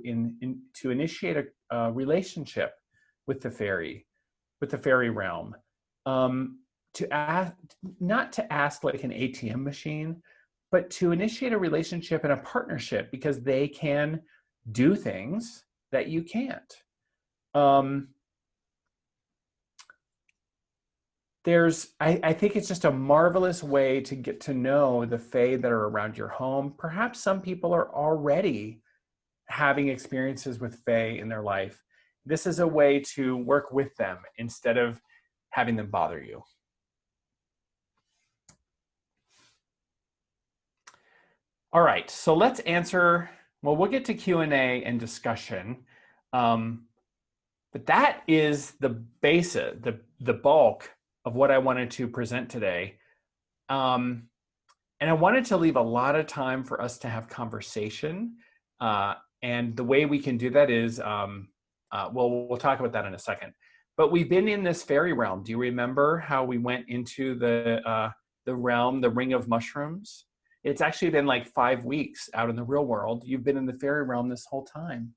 initiate a relationship with the fairy, with the fairy realm. To ask, not to ask like an ATM machine, but to initiate a relationship and a partnership, because they can do things that you can't. I think it's just a marvelous way to get to know the Fae that are around your home. Perhaps some people are already having experiences with Fae in their life. This is a way to work with them instead of having them bother you. All right, so let's answer, well, we'll get to Q&A and discussion. But that is the basis, the bulk of what I wanted to present today. And I wanted to leave a lot of time for us to have conversation. And the way we can do that is, we'll talk about that in a second. But we've been in this fairy realm. Do you remember how we went into the realm, the ring of mushrooms? It's actually been like 5 weeks out in the real world. You've been in the fairy realm this whole time.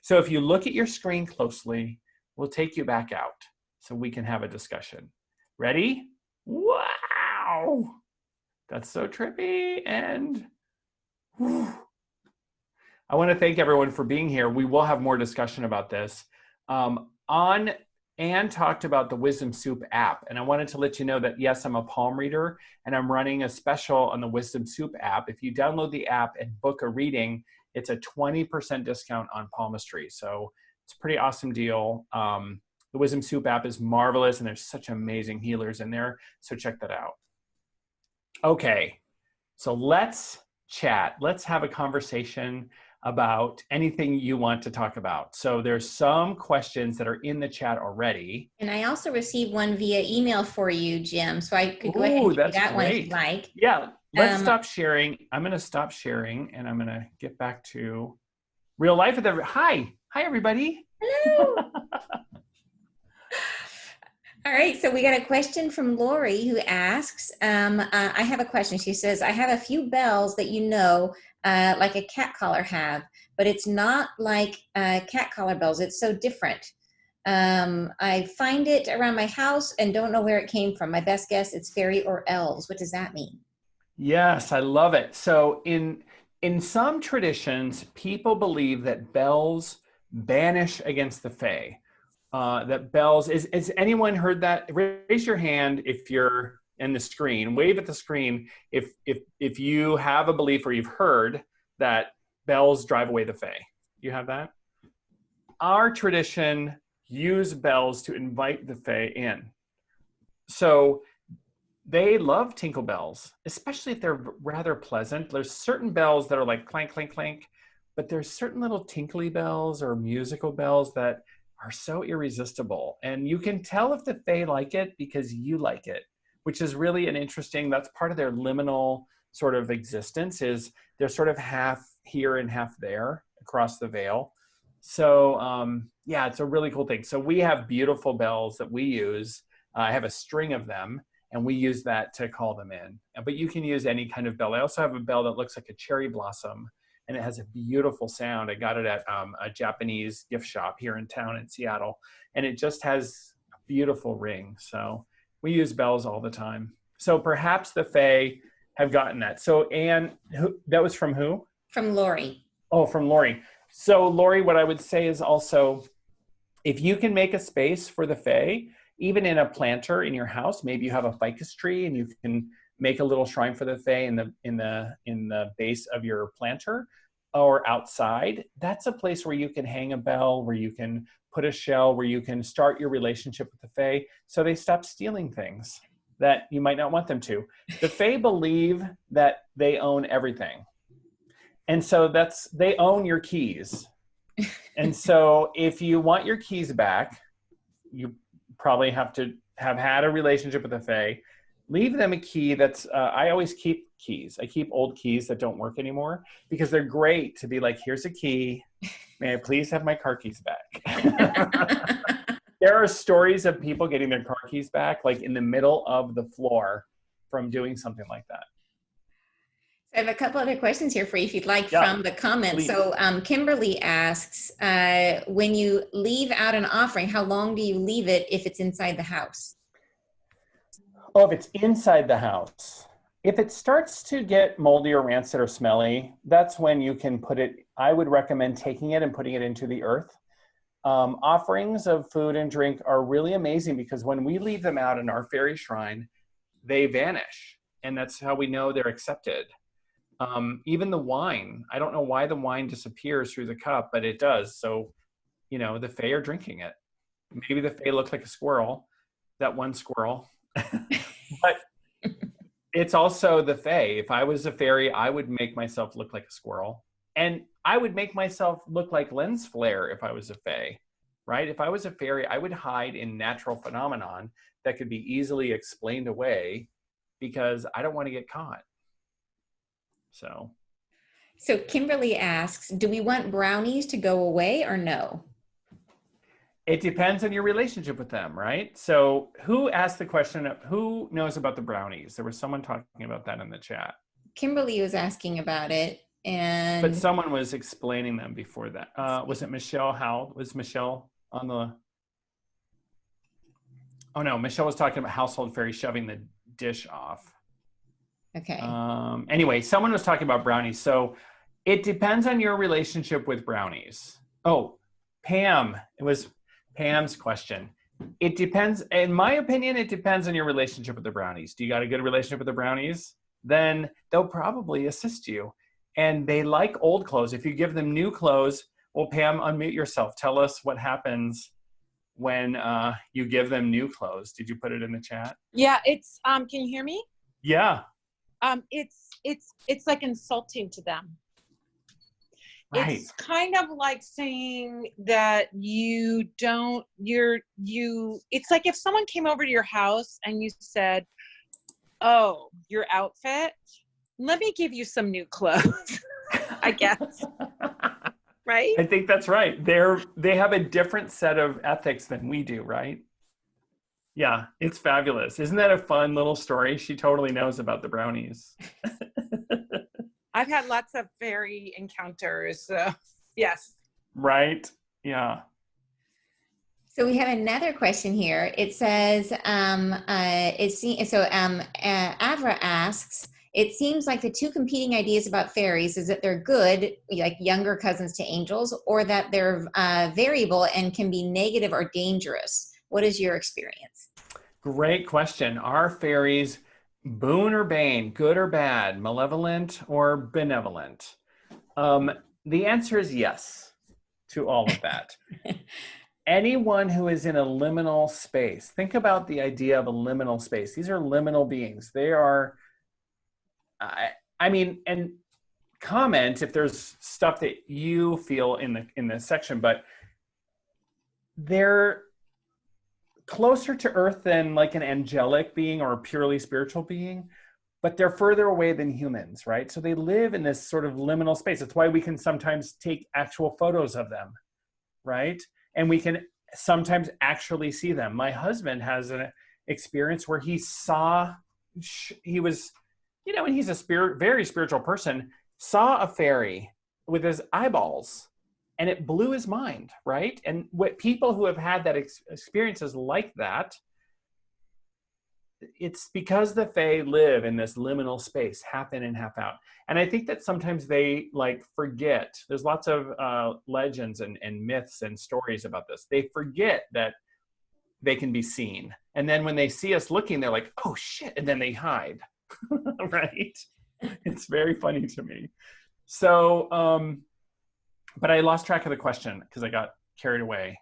So if you look at your screen closely, we'll take you back out so we can have a discussion. Ready? Wow! That's so trippy. And whew. I want to thank everyone for being here. We will have more discussion about this. Anne talked about the Wisdom Soup app, and I wanted to let you know that, yes, I'm a palm reader, and I'm running a special on the Wisdom Soup app. If you download the app and book a reading, it's a 20% discount on palmistry. So it's a pretty awesome deal. The Wisdom Soup app is marvelous, and there's such amazing healers in there, so check that out. Okay, so let's chat. Let's have a conversation about anything you want to talk about. So there's some questions that are in the chat already. And I also received one via email for you, Jim. So I could go ahead and do that one if you like. Yeah, let's stop sharing. I'm going to stop sharing, and I'm going to get back to real life. Hi everybody. Hello. All right, so we got a question from Lori who asks, I have a question. She says, I have a few bells that you know, like a cat collar have, but it's not like cat collar bells. It's so different. I find it around my house and don't know where it came from. My best guess, it's fairy or elves. What does that mean? Yes, I love it. So in some traditions, people believe that bells banish against the Fae. That bells, is anyone heard that? Raise your hand if you're in the screen. Wave at the screen if you have a belief or you've heard that bells drive away the Fae. You have that? Our tradition use bells to invite the Fae in. So they love tinkle bells, especially if they're rather pleasant. There's certain bells that are like clank, clank, clank, but there's certain little tinkly bells or musical bells that are so irresistible. And you can tell if the Fae like it because you like it, which is really an interesting, that's part of their liminal sort of existence, is they're sort of half here and half there across the veil. So yeah, it's a really cool thing. So we have beautiful bells that we use I have a string of them, and we use that to call them in. But you can use any kind of bell. I also have a bell that looks like a cherry blossom, and it has a beautiful sound. I got it at a Japanese gift shop here in town in Seattle, and it just has a beautiful ring. So we use bells all the time. So perhaps the Fae have gotten that. So Anne, that was from who? From Lori. Oh, from Lori. So Lori, what I would say is also, if you can make a space for the Fae, even in a planter in your house, maybe you have a ficus tree and you can make a little shrine for the Fae in the base of your planter or outside. That's a place where you can hang a bell, where you can put a shell, where you can start your relationship with the Fae so they stop stealing things that you might not want them to. The Fae believe that they own everything. And so they own your keys. And so if you want your keys back, you probably have to have had a relationship with the Fae. Leave them a key that's, I always keep keys. I keep old keys that don't work anymore because they're great to be like, here's a key. May I please have my car keys back? There are stories of people getting their car keys back, like in the middle of the floor from doing something like that. I have a couple other questions here for you if you'd like from the comments. Please. So Kimberly asks, when you leave out an offering, how long do you leave it if it's inside the house? Oh, if it's inside the house. If it starts to get moldy or rancid or smelly, that's when you can put it, I would recommend taking it and putting it into the earth. Offerings of food and drink are really amazing because when we leave them out in our fairy shrine, they vanish. And that's how we know they're accepted. Even the wine, I don't know why the wine disappears through the cup, but it does. So, you know, the Fae are drinking it. Maybe the Fae look like a squirrel, that one squirrel. But it's also the Fae. If I was a fairy, I would make myself look like a squirrel. And I would make myself look like lens flare if I was a Fae, right? If I was a fairy, I would hide in natural phenomenon that could be easily explained away because I don't want to get caught. So Kimberly asks, do we want brownies to go away or no? it depends on your relationship with them, right? So who asked the question of who knows about the brownies? There was someone talking about that in the chat. Kimberly was asking about it. But someone was explaining them before that. Was it Michelle Howell? Was Michelle on the... Oh no, Michelle was talking about household fairies shoving the dish off. Okay. Anyway, someone was talking about brownies. So it depends on your relationship with brownies. Oh, Pam, it was Pam's question. It depends, in my opinion, it depends on your relationship with the brownies. Do you got a good relationship with the brownies? Then they'll probably assist you. And they like old clothes. If you give them new clothes, well, Pam, unmute yourself. Tell us what happens when you give them new clothes. Did you put it in the chat? Yeah, it's can you hear me? Yeah. It's like insulting to them. Right. It's kind of like saying that it's like if someone came over to your house and you said, oh, your outfit, let me give you some new clothes, I guess. Right? I think that's right. They have a different set of ethics than we do, right? Yeah, it's fabulous. Isn't that a fun little story? She totally knows about the brownies. I've had lots of fairy encounters. Yes. Right? Yeah. So we have another question here. It says, Avra asks, it seems like the two competing ideas about fairies is that they're good, like younger cousins to angels, or that they're variable and can be negative or dangerous. What is your experience? Great question. Are fairies boon or bane, good or bad, malevolent or benevolent? The answer is yes to all of that. Anyone who is in a liminal space, think about the idea of a liminal space. These are liminal beings. They are, and comment if there's stuff that you feel in the section, but they're closer to Earth than like an angelic being or a purely spiritual being, but they're further away than humans, right? So they live in this sort of liminal space. That's why we can sometimes take actual photos of them, right? And we can sometimes actually see them. My husband has experience where he saw, he was, you know, and he's a very spiritual person, saw a fairy with his eyeballs, and it blew his mind, right? And what people who have had that experiences like that, it's because the Fae live in this liminal space, half in and half out. And I think that sometimes they like forget. There's lots of legends and myths and stories about this. They forget that they can be seen. And then when they see us looking, they're like, oh shit, and then they hide, right? It's very funny to me. So, but I lost track of the question because I got carried away.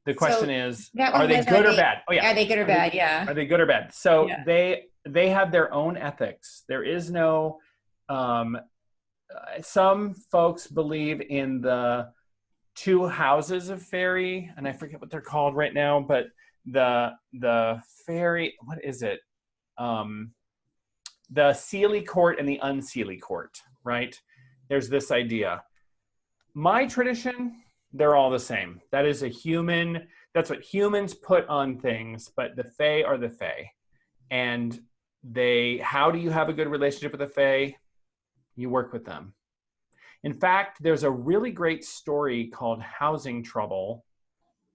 The question is, are they good or bad? Oh yeah. Are they good or bad? Yeah. Are they good or bad? So Yeah. they have their own ethics. There is no, some folks believe in the two houses of fairy, and I forget what they're called right now, but the fairy, what is it? The Seelie court and the unseelie court, right? There's this idea. My tradition, they're all the same. That is that's what humans put on things, but the Fae are the Fae. And how do you have a good relationship with the Fae? You work with them. In fact, there's a really great story called Housing Trouble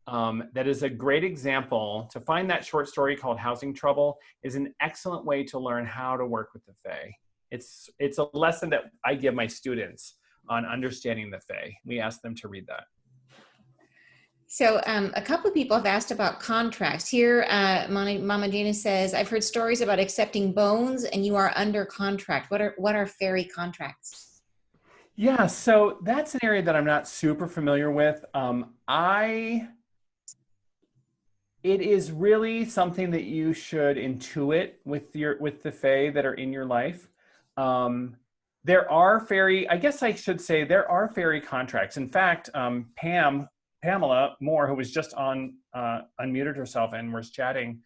that is a great example. To find that short story called Housing Trouble is an excellent way to learn how to work with the Fae. It's a lesson that I give my students on understanding the Fae. We ask them to read that. So a couple of people have asked about contracts. Here, Mama Gina says, I've heard stories about accepting bones and you are under contract. What are fairy contracts? Yeah, so that's an area that I'm not super familiar with. It is really something that you should intuit with the Fae that are in your life. There are fairy, I guess I should say, there are fairy contracts. In fact, Pamela Moore, who was just unmuted herself and was chatting,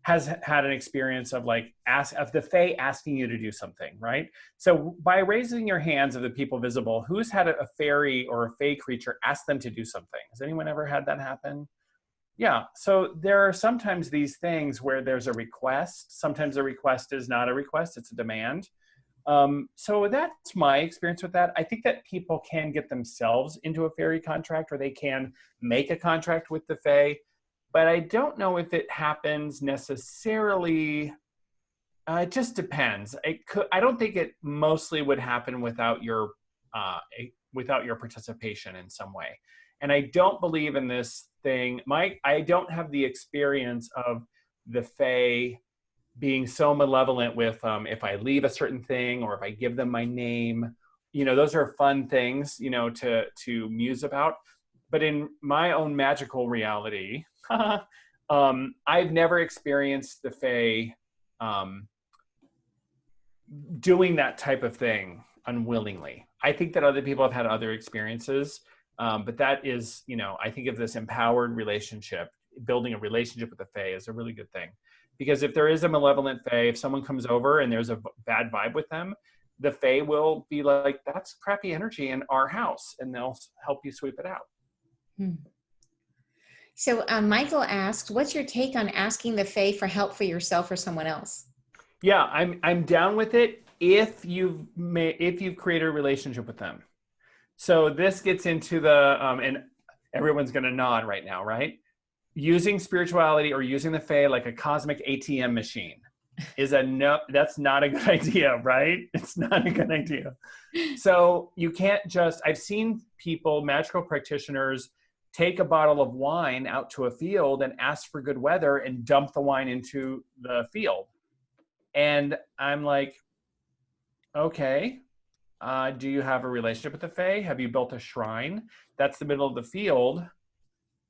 has had an experience of of the Fae asking you to do something, right? So by raising your hands of the people visible, who's had a fairy or a Fae creature ask them to do something? Has anyone ever had that happen? Yeah, so there are sometimes these things where there's a request. Sometimes a request is not a request, it's a demand. So that's my experience with that. I think that people can get themselves into a fairy contract, or they can make a contract with the Fae, but I don't know if it happens necessarily. It just depends. I don't think it mostly would happen without your participation in some way. And I don't believe in this thing. I don't have the experience of the Fae being so malevolent with if I leave a certain thing or if I give them my name. You know, those are fun things, you know, to muse about. But in my own magical reality, I've never experienced the Fae doing that type of thing unwillingly. I think that other people have had other experiences, but that is, you know, I think of this empowered relationship, building a relationship with the Fae is a really good thing. Because if there is a malevolent Fae, if someone comes over and there's a bad vibe with them, the Fae will be like, that's crappy energy in our house, and they'll help you sweep it out. So Michael asked, what's your take on asking the Fae for help for yourself or someone else? Yeah, I'm down with it if you've created a relationship with them. So this gets into the, and everyone's gonna nod right now, right? Using spirituality or using the Fae like a cosmic ATM machine is that's not a good idea, right? It's not a good idea. So you can't just, I've seen people, magical practitioners, take a bottle of wine out to a field and ask for good weather and dump the wine into the field. And I'm like, okay, do you have a relationship with the Fae? Have you built a shrine? That's the middle of the field.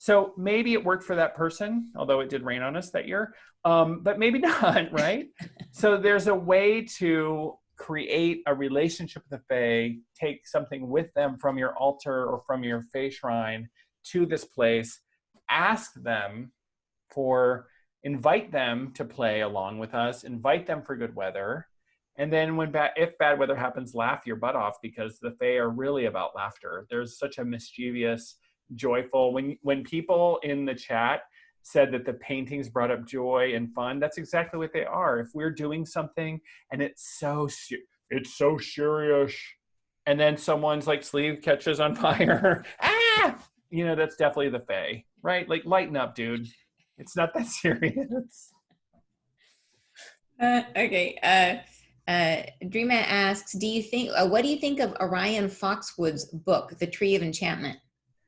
So maybe it worked for that person, although it did rain on us that year, but maybe not, right? So there's a way to create a relationship with the Fae, take something with them from your altar or from your Fae shrine to this place, ask them invite them to play along with us, invite them for good weather, and then if bad weather happens, laugh your butt off, because the Fae are really about laughter. There's such a mischievous, joyful, when people in the chat said that the paintings brought up joy and fun. That's exactly what they are. If we're doing something and it's so serious, and then someone's like sleeve catches on fire, you know, that's definitely the Fae, right? Like, lighten up, dude. It's not that serious. Okay. Dreamer asks, what do you think of Orion Foxwoods' book, The Tree of Enchantment?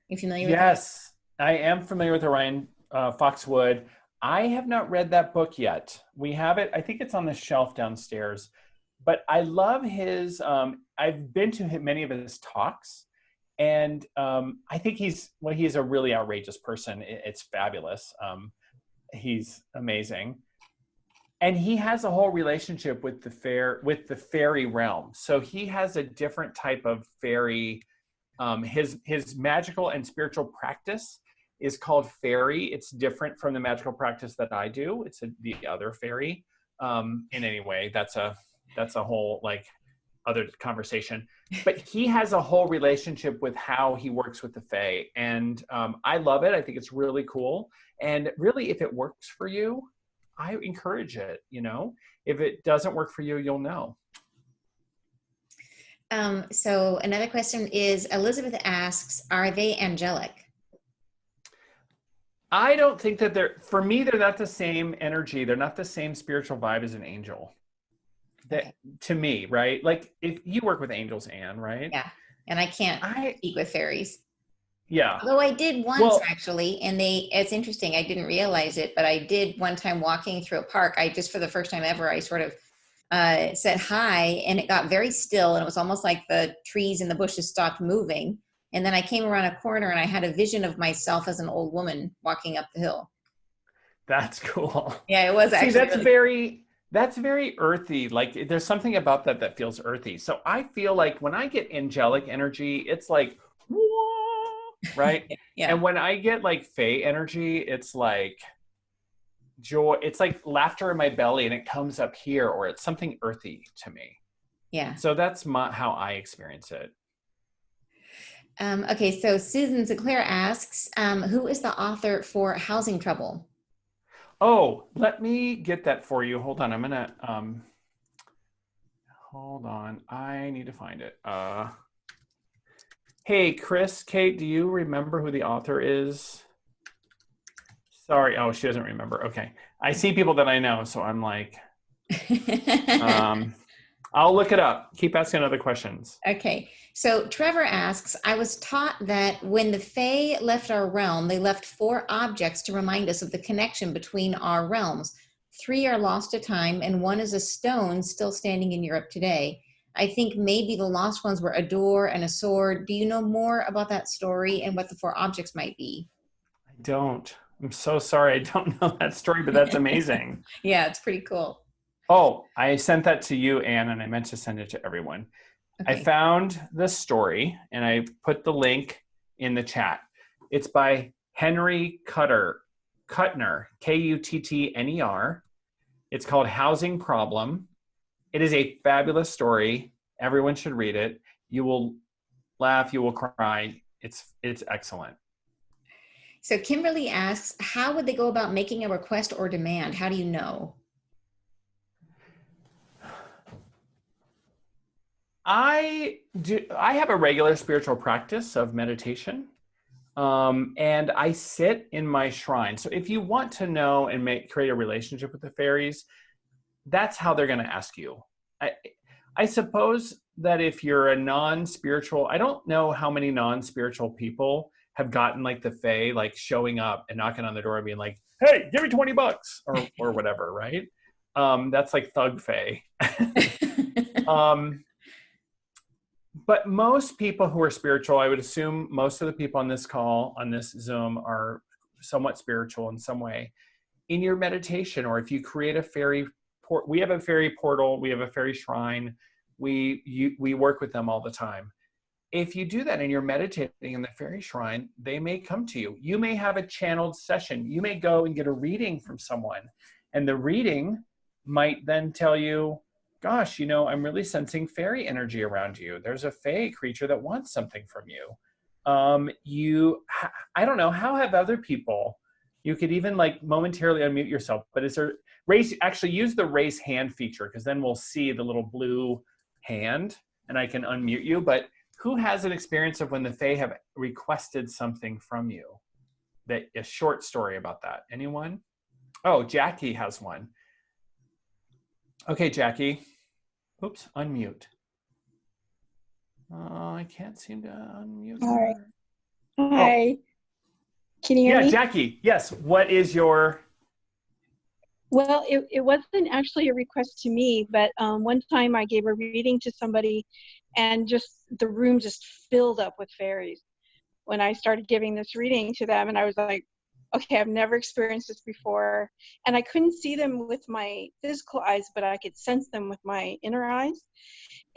You familiar with that? Yes, I am familiar with Orion Foxwood. I have not read that book yet. We have it. I think it's on the shelf downstairs. But I love his, I've been to many of his talks. And I think he's a really outrageous person. It's fabulous. He's amazing. And he has a whole relationship with the fairy realm. So he has a different type of fairy. His magical and spiritual practice is called fairy. It's different from the magical practice that I do. It's the other fairy. In any way, that's a whole like other conversation. But he has a whole relationship with how he works with the Fae, and I love it. I think it's really cool. And really, if it works for you, I encourage it. You know, if it doesn't work for you, you'll know. So another question is, Elizabeth asks, are they angelic? I don't think that for me, they're not the same energy. They're not the same spiritual vibe as an angel. To me, right? Like, if you work with angels, Anne, right? Yeah. And I can't speak with fairies. Yeah. Although I did once actually, and it's interesting. I didn't realize it, but I did one time walking through a park. I just, for the first time ever, I sort of said hi, and it got very still, and it was almost like the trees and the bushes stopped moving. And then I came around a corner and I had a vision of myself as an old woman walking up the hill. That's cool. Yeah, it was actually. That's very earthy. Like, there's something about that feels earthy. So I feel like when I get angelic energy, it's like, whoa, right? Yeah. And when I get like Fae energy, it's like joy. It's like laughter in my belly, and it comes up here, or it's something earthy to me. Yeah. So that's how I experience it. Okay, so Susan Sinclair asks, who is the author for Housing Trouble? Oh, let me get that for you. Hold on. I'm going to, hold on. I need to find it. Hey, Chris, Kate, do you remember who the author is? Sorry. Oh, she doesn't remember. Okay. I see people that I know, so I'm like, I'll look it up. Keep asking other questions. Okay. So Trevor asks, I was taught that when the Fae left our realm, they left 4 objects to remind us of the connection between our realms. 3 are lost to time, and 1 is a stone still standing in Europe today. I think maybe the lost ones were a door and a sword. Do you know more about that story and what the 4 objects might be? I don't. I'm so sorry. I don't know that story, but that's amazing. Yeah, it's pretty cool. Oh, I sent that to you, Anne, and I meant to send it to everyone. Okay. I found the story, and I put the link in the chat. It's by Henry Kuttner, Kuttner. It's called Housing Problem. It is a fabulous story. Everyone should read it. You will laugh, you will cry. It's excellent. So Kimberly asks, how would they go about making a request or demand? How do you know? I have a regular spiritual practice of meditation, and I sit in my shrine. So if you want to know and create a relationship with the fairies, that's how they're going to ask you. I suppose that if you're a non-spiritual, I don't know how many non-spiritual people have gotten like the Fae, like showing up and knocking on the door and being like, hey, give me $20 or whatever, right? That's like thug Fae. But most people who are spiritual, I would assume most of the people on this call, on this Zoom, are somewhat spiritual in some way. In your meditation, or if you create a fairy we have a fairy portal, we have a fairy shrine, we work with them all the time. If you do that and you're meditating in the fairy shrine, they may come to you. You may have a channeled session. You may go and get a reading from someone, and the reading might then tell you, gosh, you know, I'm really sensing fairy energy around you. There's a fae creature that wants something from you. I don't know, how have other people You could even like momentarily unmute yourself, but is there actually use the raise hand feature, because then we'll see the little blue hand and I can unmute you. But who has an experience of when the Fae have requested something from you? That a short story about that. Anyone? Oh, Jackie has one. Okay, Jackie. Oops, unmute. Oh, I can't seem to unmute. All right. her. Hi. Can you hear Yeah, me? Jackie. Yes. What is your? Well, it wasn't actually a request to me, but one time I gave a reading to somebody and just the room just filled up with fairies when I started giving this reading to them. And I was like, okay, I've never experienced this before. And I couldn't see them with my physical eyes, but I could sense them with my inner eyes.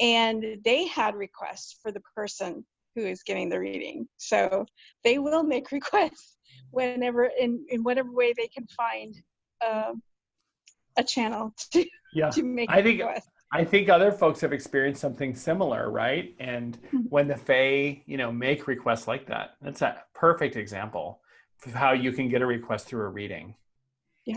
And they had requests for the person who is getting the reading. So they will make requests whenever, in whatever way they can find a channel to make requests. I think other folks have experienced something similar, right? And when the Fae, make requests like that, that's a perfect example of how you can get a request through a reading. Yeah.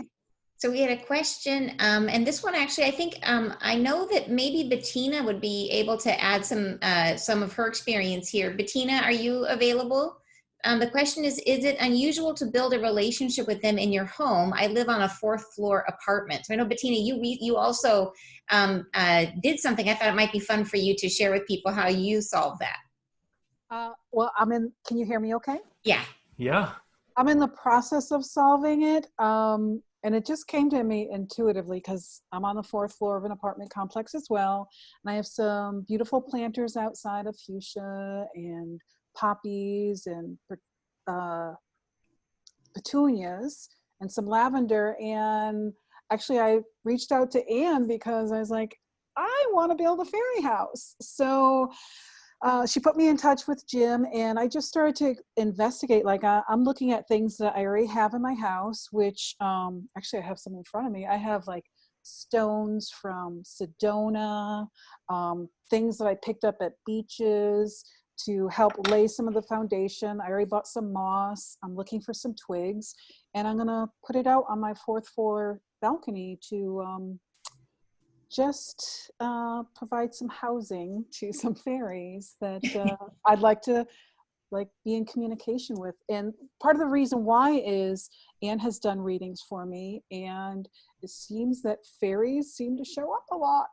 So we had a question, and this one actually, I think, I know that maybe Bettina would be able to add some of her experience here. Bettina, are you available? The question is it unusual to build a relationship with them in your home? I live on a 4th floor apartment. So I know, Bettina, you also did something. I thought it might be fun for you to share with people how you solved that. Well, can you hear me okay? Yeah. Yeah. I'm in the process of solving it. And it just came to me intuitively because I'm on the 4th floor of an apartment complex as well. And I have some beautiful planters outside of fuchsia and poppies and petunias and some lavender. And actually I reached out to Anne because I was like, I want to build a fairy house. So she put me in touch with Jim, and I just started to investigate. Like I'm looking at things that I already have in my house, which actually I have some in front of me. I have like stones from Sedona, things that I picked up at beaches to help lay some of the foundation. I already bought some moss. I'm looking for some twigs, and I'm gonna put it out on my 4th floor balcony to just provide some housing to some fairies that I'd like to be in communication with. And part of the reason why is Anne has done readings for me, and it seems that fairies seem to show up a lot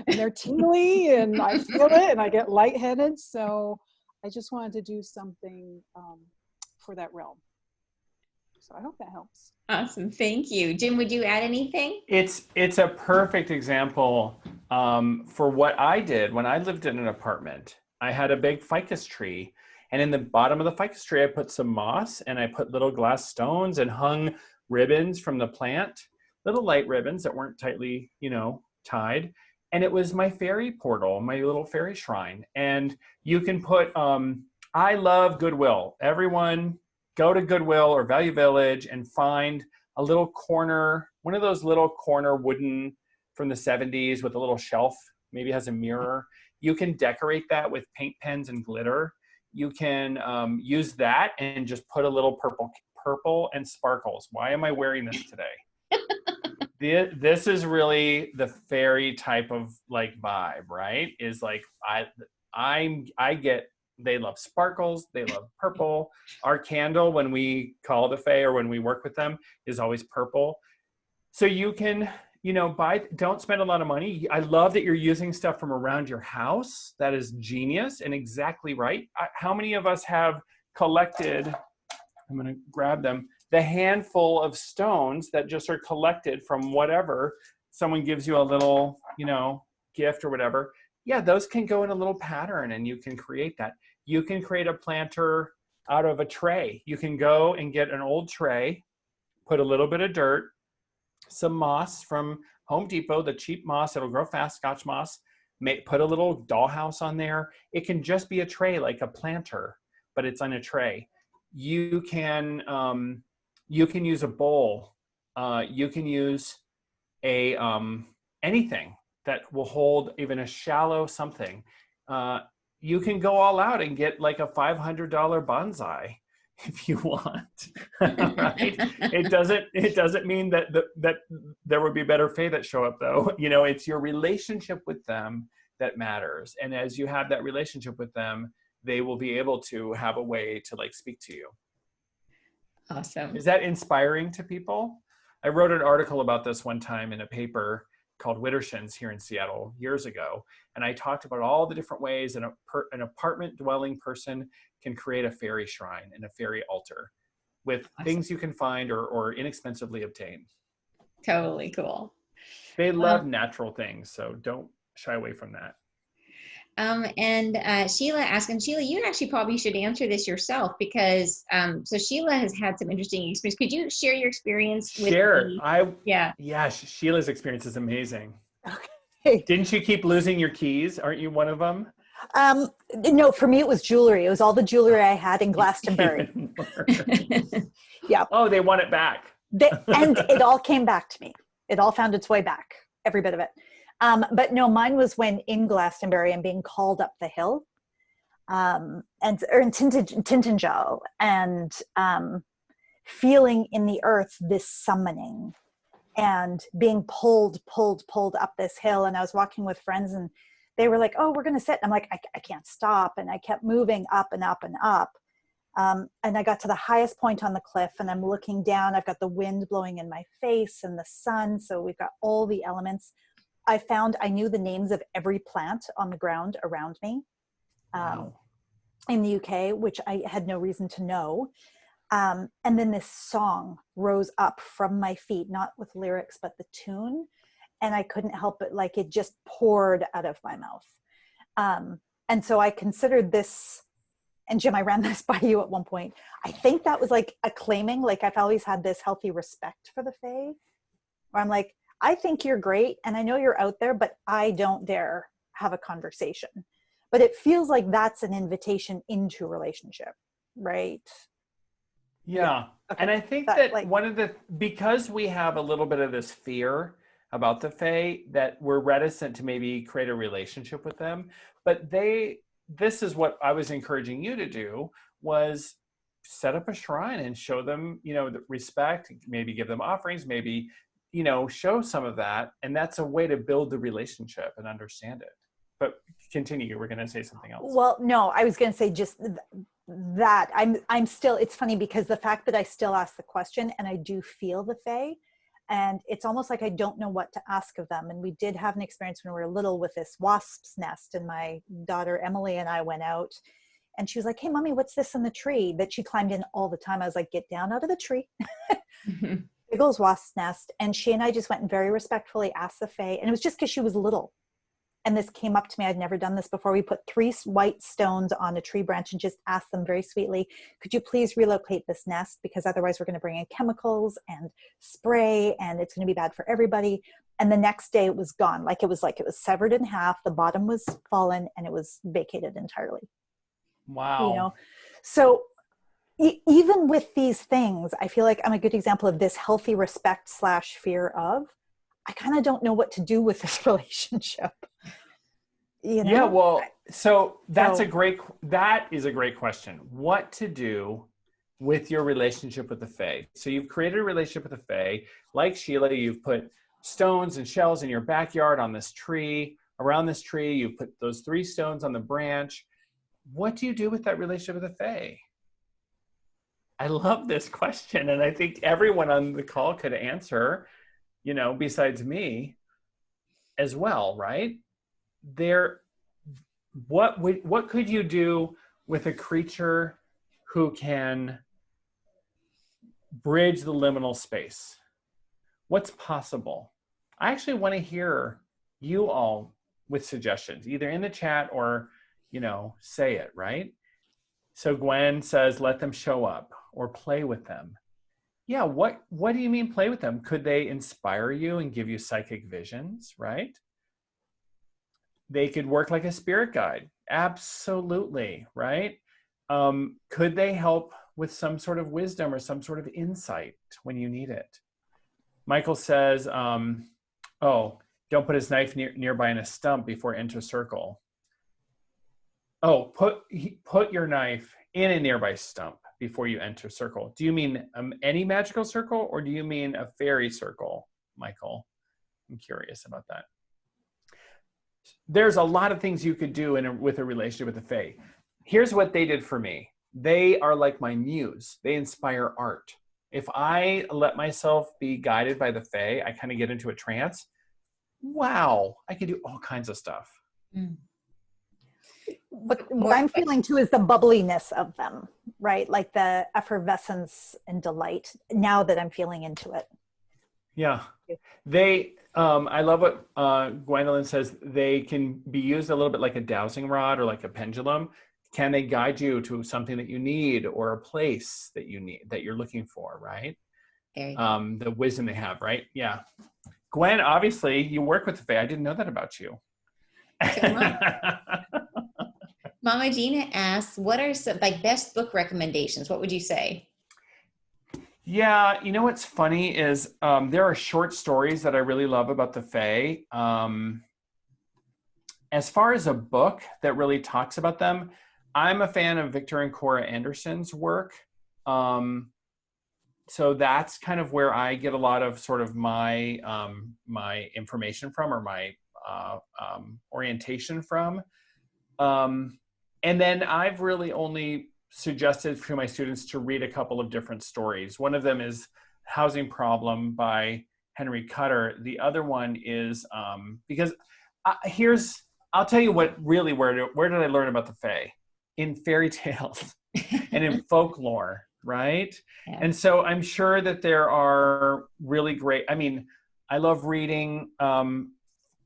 and they're tingly and I feel it and I get lightheaded. So I just wanted to do something for that realm. So I hope that helps. Awesome. Thank you. Jim, would you add anything? It's a perfect example for what I did when I lived in an apartment. I had a big ficus tree, and in the bottom of the ficus tree, I put some moss and I put little glass stones and hung ribbons from the plant, little light ribbons that weren't tightly, tied. And it was my fairy portal, my little fairy shrine. And you can put, I love Goodwill. Everyone go to Goodwill or Value Village and find a little corner, one of those little corner wooden from the 70s with a little shelf, maybe has a mirror. You can decorate that with paint pens and glitter. You can use that and just put a little purple and sparkles. Why am I wearing this today? This is really the fairy type of vibe, right? Is like I get. They love sparkles. They love purple. Our candle, when we call the Fae or when we work with them, is always purple. So you can, don't spend a lot of money. I love that you're using stuff from around your house. That is genius and exactly right. How many of us have collected, I'm going to grab them, the handful of stones that just are collected from whatever someone gives you a little, gift or whatever. Yeah, those can go in a little pattern and you can create that. You can create a planter out of a tray. You can go and get an old tray, put a little bit of dirt, some moss from Home Depot, the cheap moss, it'll grow fast, Scotch moss, put a little dollhouse on there. It can just be a tray, like a planter, but it's on a tray. You can use a bowl. You can use anything that will hold even a shallow something. You can go all out and get like a $500 bonsai if you want. Right? It doesn't mean that that there would be better fae that show up, though. You know, it's your relationship with them that matters. And as you have that relationship with them, they will be able to have a way to like speak to you. Awesome. Is that inspiring to people? I wrote an article about this one time in a paper called Widdershins here in Seattle years ago. And I talked about all the different ways an apartment dwelling person can create a fairy shrine and a fairy altar with things you can find or inexpensively obtain. Totally cool. They love natural things, so don't shy away from that. Sheila asked, and Sheila, you actually probably should answer this yourself because, so Sheila has had some interesting experience. Could you share your experience with Yeah, Sheila's experience is amazing. Okay. Didn't you keep losing your keys? Aren't you one of them? No, for me, it was jewelry. It was all the jewelry I had in Glastonbury. Yeah. Oh, they want it back. And it all came back to me. It all found its way back, every bit of it. But no, mine was when in Glastonbury and being called up the hill, or in Tintinjau, and feeling in the earth this summoning and being pulled up this hill. And I was walking with friends and they were like, oh, we're going to sit. And I'm like, I can't stop. And I kept moving up and up and up. And I got to the highest point on the cliff and I'm looking down. I've got the wind blowing in my face and the sun. So we've got all the elements. I knew the names of every plant on the ground around me in the UK, which I had no reason to know. And then this song rose up from my feet, not with lyrics, but the tune. And I couldn't help it. Like it just poured out of my mouth. And so I considered this, and Jim, I ran this by you at one point. I think that was like a claiming, like I've always had this healthy respect for the Fae, where I'm like, I think you're great and I know you're out there, but I don't dare have a conversation. But it feels like that's an invitation into a relationship, right? Yeah. Okay. And I think that like, because we have a little bit of this fear about the Fae, that we're reticent to maybe create a relationship with them. But this is what I was encouraging you to do, was set up a shrine and show them, the respect, maybe give them offerings, maybe show some of that. And that's a way to build the relationship and understand it. But continue, you were going to say something else. Well, no, I was going to say just that I'm still, it's funny because the fact that I still ask the question and I do feel the Fae, and it's almost like I don't know what to ask of them. And we did have an experience when we were little with this wasp's nest, and my daughter Emily and I went out and she was like, hey mommy, what's this in the tree that she climbed in all the time? I was like, get down out of the tree. Big old wasp's nest. And she and I just went and very respectfully asked the Fae, and it was just because she was little. And this came up to me. I'd never done this before. We put 3 white stones on a tree branch and just asked them very sweetly, could you please relocate this nest? Because otherwise we're going to bring in chemicals and spray and it's going to be bad for everybody. And the next day it was gone. It was severed in half. The bottom was fallen and it was vacated entirely. Wow. So even with these things, I feel like I'm a good example of this healthy respect / fear of, I kind of don't know what to do with this relationship. Yeah, well, so that is a great question. What to do with your relationship with the Fae. So you've created a relationship with the Fae. Like Sheila, you've put stones and shells in your backyard on this tree. Around this tree, you put those 3 stones on the branch. What do you do with that relationship with the Fae? I love this question, and I think everyone on the call could answer, besides me as well, right? What could you do with a creature who can bridge the liminal space? What's possible? I actually want to hear you all with suggestions, either in the chat or, say it, right? So Gwen says, let them show up or play with them. Yeah, what do you mean play with them? Could they inspire you and give you psychic visions, right? They could work like a spirit guide. Absolutely, right? Could they help with some sort of wisdom or some sort of insight when you need it? Michael says, don't put his knife nearby in a stump before enter circle. Oh, put your knife in a nearby stump. before you enter circle. Do you mean any magical circle, or do you mean a fairy circle, Michael? I'm curious about that. There's a lot of things you could do with a relationship with the Fae. Here's what they did for me. They are like my muse. They inspire art. If I let myself be guided by the Fae, I kind of get into a trance. Wow, I can do all kinds of stuff. Mm. What I'm feeling too is the bubbliness of them, right? Like the effervescence and delight now that I'm feeling into it. Yeah. They, I love what Gwendolyn says. They can be used a little bit like a dowsing rod or like a pendulum. Can they guide you to something that you need or a place that you need, that you're looking for, right? Very cool. The wisdom they have, right? Yeah. Gwen, obviously you work with the Fae. I didn't know that about you. So Mama Gina asks, what are some like best book recommendations? What would you say? Yeah, you know what's funny is there are short stories that I really love about the Fae. As far as a book that really talks about them, I'm a fan of Victor and Cora Anderson's work. So that's kind of where I get a lot of sort of my my information from, or my orientation from. And then I've really only suggested to my students to read a couple of different stories. One of them is Housing Problem by Henry Cutter. The other one is, because I'll tell you what really, where did I learn about the Fae? In fairy tales and in folklore, right? Yeah. And so I'm sure that there are really great, I mean, I love reading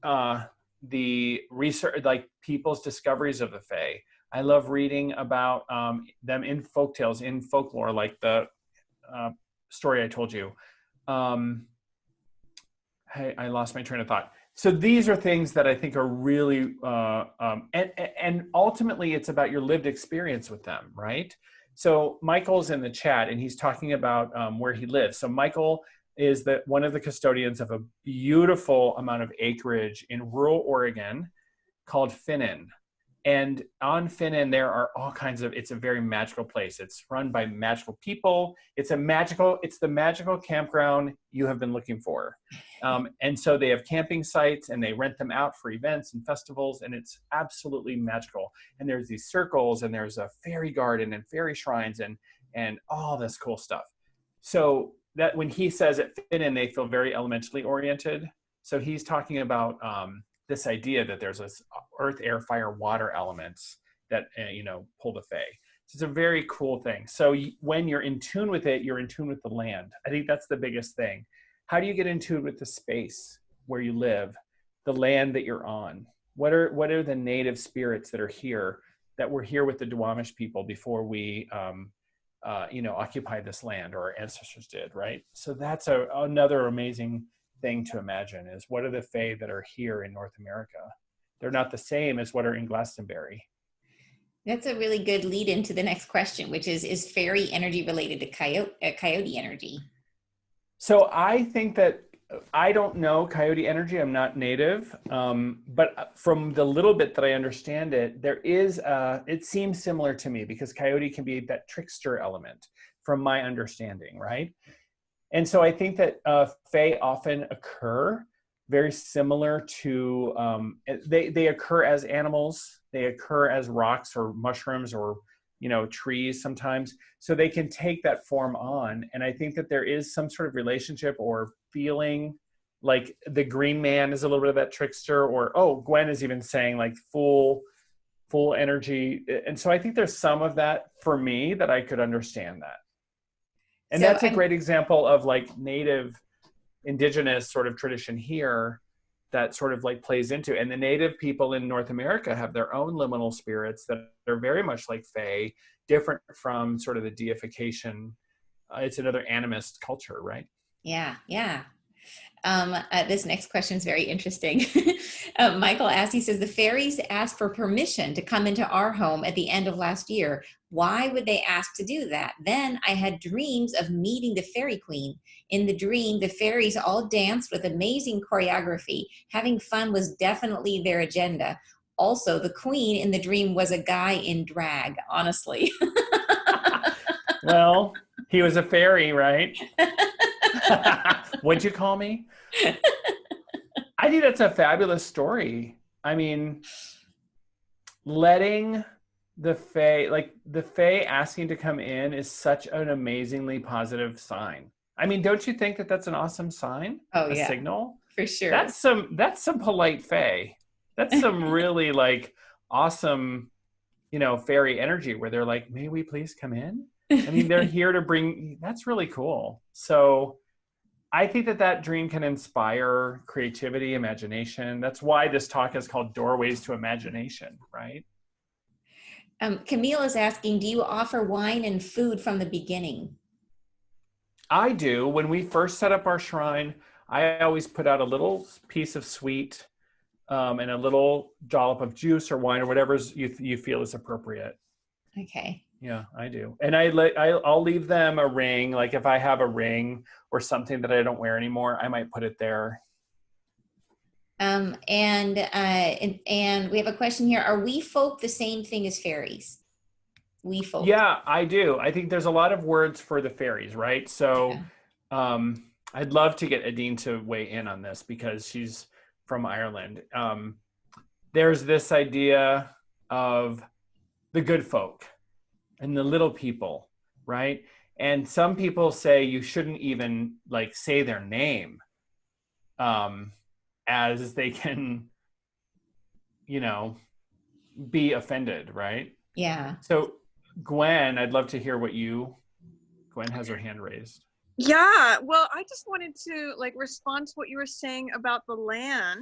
the research, like people's discoveries of the Fae. I love reading about them in folktales, in folklore, like the story I told you. Hey, I lost my train of thought. So these are things that I think are really, and ultimately it's about your lived experience with them, right? So Michael's in the chat and he's talking about where he lives. So Michael is one of the custodians of a beautiful amount of acreage in rural Oregon called Finnan. And on Finnan, there are all kinds of, it's a very magical place. It's run by magical people. It's the magical campground you have been looking for. And so they have camping sites and they rent them out for events and festivals, and it's absolutely magical. And there's these circles and there's a fairy garden and fairy shrines and all this cool stuff. So that when he says at Finnan, they feel very elementally oriented. So he's talking about this idea that there's this earth, air, fire, water elements that, pull the Fae. So it's a very cool thing. So when you're in tune with it, you're in tune with the land. I think that's the biggest thing. How do you get in tune with the space where you live, the land that you're on? What are the native spirits that are here, that were here with the Duwamish people before we, occupied this land, or our ancestors did, right? So that's another amazing thing to imagine, is what are the Fae that are here in North America? They're not the same as what are in Glastonbury. That's a really good lead into the next question, which is fairy energy related to coyote energy? So I think that, I don't know coyote energy, I'm not native, but from the little bit that I understand it, it seems similar to me, because coyote can be that trickster element from my understanding, right? And so I think that Fae often occur very similar to, they occur as animals, they occur as rocks or mushrooms or, trees sometimes. So they can take that form on. And I think that there is some sort of relationship or feeling, like the green man is a little bit of that trickster, or, Gwen is even saying like full energy. And so I think there's some of that for me that I could understand that. And so that's a great example of like native indigenous sort of tradition here that sort of like plays into, and the native people in North America have their own liminal spirits that are very much like Fae, different from sort of the deification. It's another animist culture, right? Yeah. This next question is very interesting. Michael asks, he says, the fairies asked for permission to come into our home at the end of last year. Why would they ask to do that? Then I had dreams of meeting the fairy queen. In the dream, the fairies all danced with amazing choreography. Having fun was definitely their agenda. Also, the queen in the dream was a guy in drag, honestly. Well, he was a fairy, right? What'd you call me? I think that's a fabulous story. I mean, letting the Fae asking to come in is such an amazingly positive sign. I mean, don't you think that that's an awesome sign? Oh, a yeah. signal? For sure. That's some polite Fae. That's some really like awesome, fairy energy where they're like, may we please come in? I mean, they're here to bring, that's really cool. So I think that dream can inspire creativity, imagination. That's why this talk is called Doorways to Imagination, right? Camille is asking, do you offer wine and food from the beginning? I do. When we first set up our shrine, I always put out a little piece of sweet and a little dollop of juice or wine or whatever you feel is appropriate. Okay. Yeah, I do. And I'll leave them a ring. Like if I have a ring or something that I don't wear anymore, I might put it there. And we have a question here. Are we folk the same thing as fairies? We folk. Yeah, I do. I think there's a lot of words for the fairies, right? So I'd love to get Adine to weigh in on this because she's from Ireland. There's this idea of the good folk and the little people, right? And some people say you shouldn't even like say their name as they can, be offended, right? Yeah. So Gwen, I'd love to hear Gwen has her hand raised. Yeah, well, I just wanted to respond to what you were saying about the land,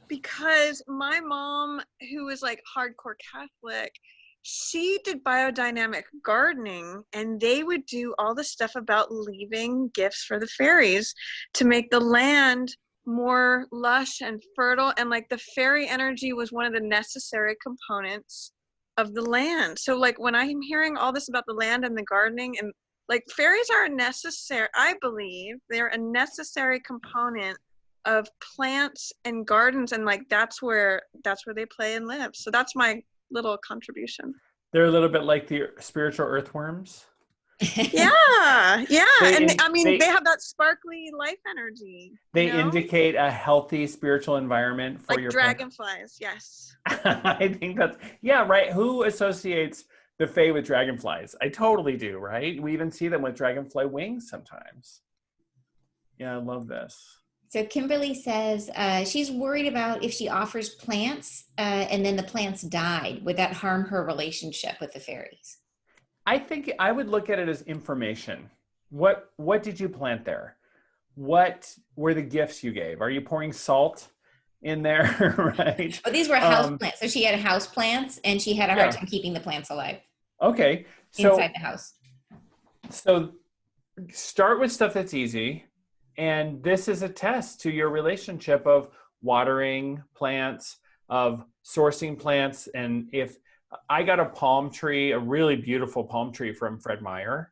because my mom, who is hardcore Catholic, she did biodynamic gardening, and they would do all the stuff about leaving gifts for the fairies to make the land more lush and fertile, and the fairy energy was one of the necessary components of the land. So when I'm hearing all this about the land and the gardening, and fairies are necessary, I believe they're a necessary component of plants and gardens, and that's where they play and live. So that's my little contribution. They're a little bit like the spiritual earthworms. Yeah. They have that sparkly life energy. They indicate a healthy spiritual environment for your dragonflies. Yes. I think that's right. Who associates the Fae with dragonflies? I totally do, right? We even see them with dragonfly wings sometimes. Yeah, I love this. So Kimberly says she's worried about if she offers plants and then the plants died, would that harm her relationship with the fairies? I think I would look at it as information. What did you plant there? What were the gifts you gave? Are you pouring salt in there, right? Oh, these were house plants. So she had house plants and she had a hard time keeping the plants alive. Okay. So inside the house. So start with stuff that's easy. And this is a test to your relationship of watering plants, of sourcing plants. And if I got a palm tree, a really beautiful palm tree from Fred Meyer,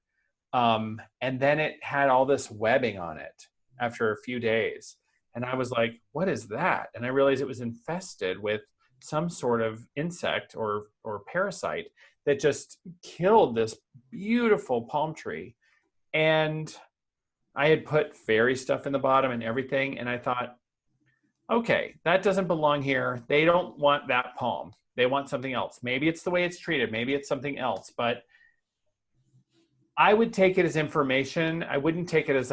and then it had all this webbing on it after a few days. And I was like, what is that? And I realized it was infested with some sort of insect or parasite that just killed this beautiful palm tree. And I had put fairy stuff in the bottom and everything. And I thought, okay, that doesn't belong here. They don't want that palm. They want something else. Maybe it's the way it's treated. Maybe it's something else. But I would take it as information. I wouldn't take it as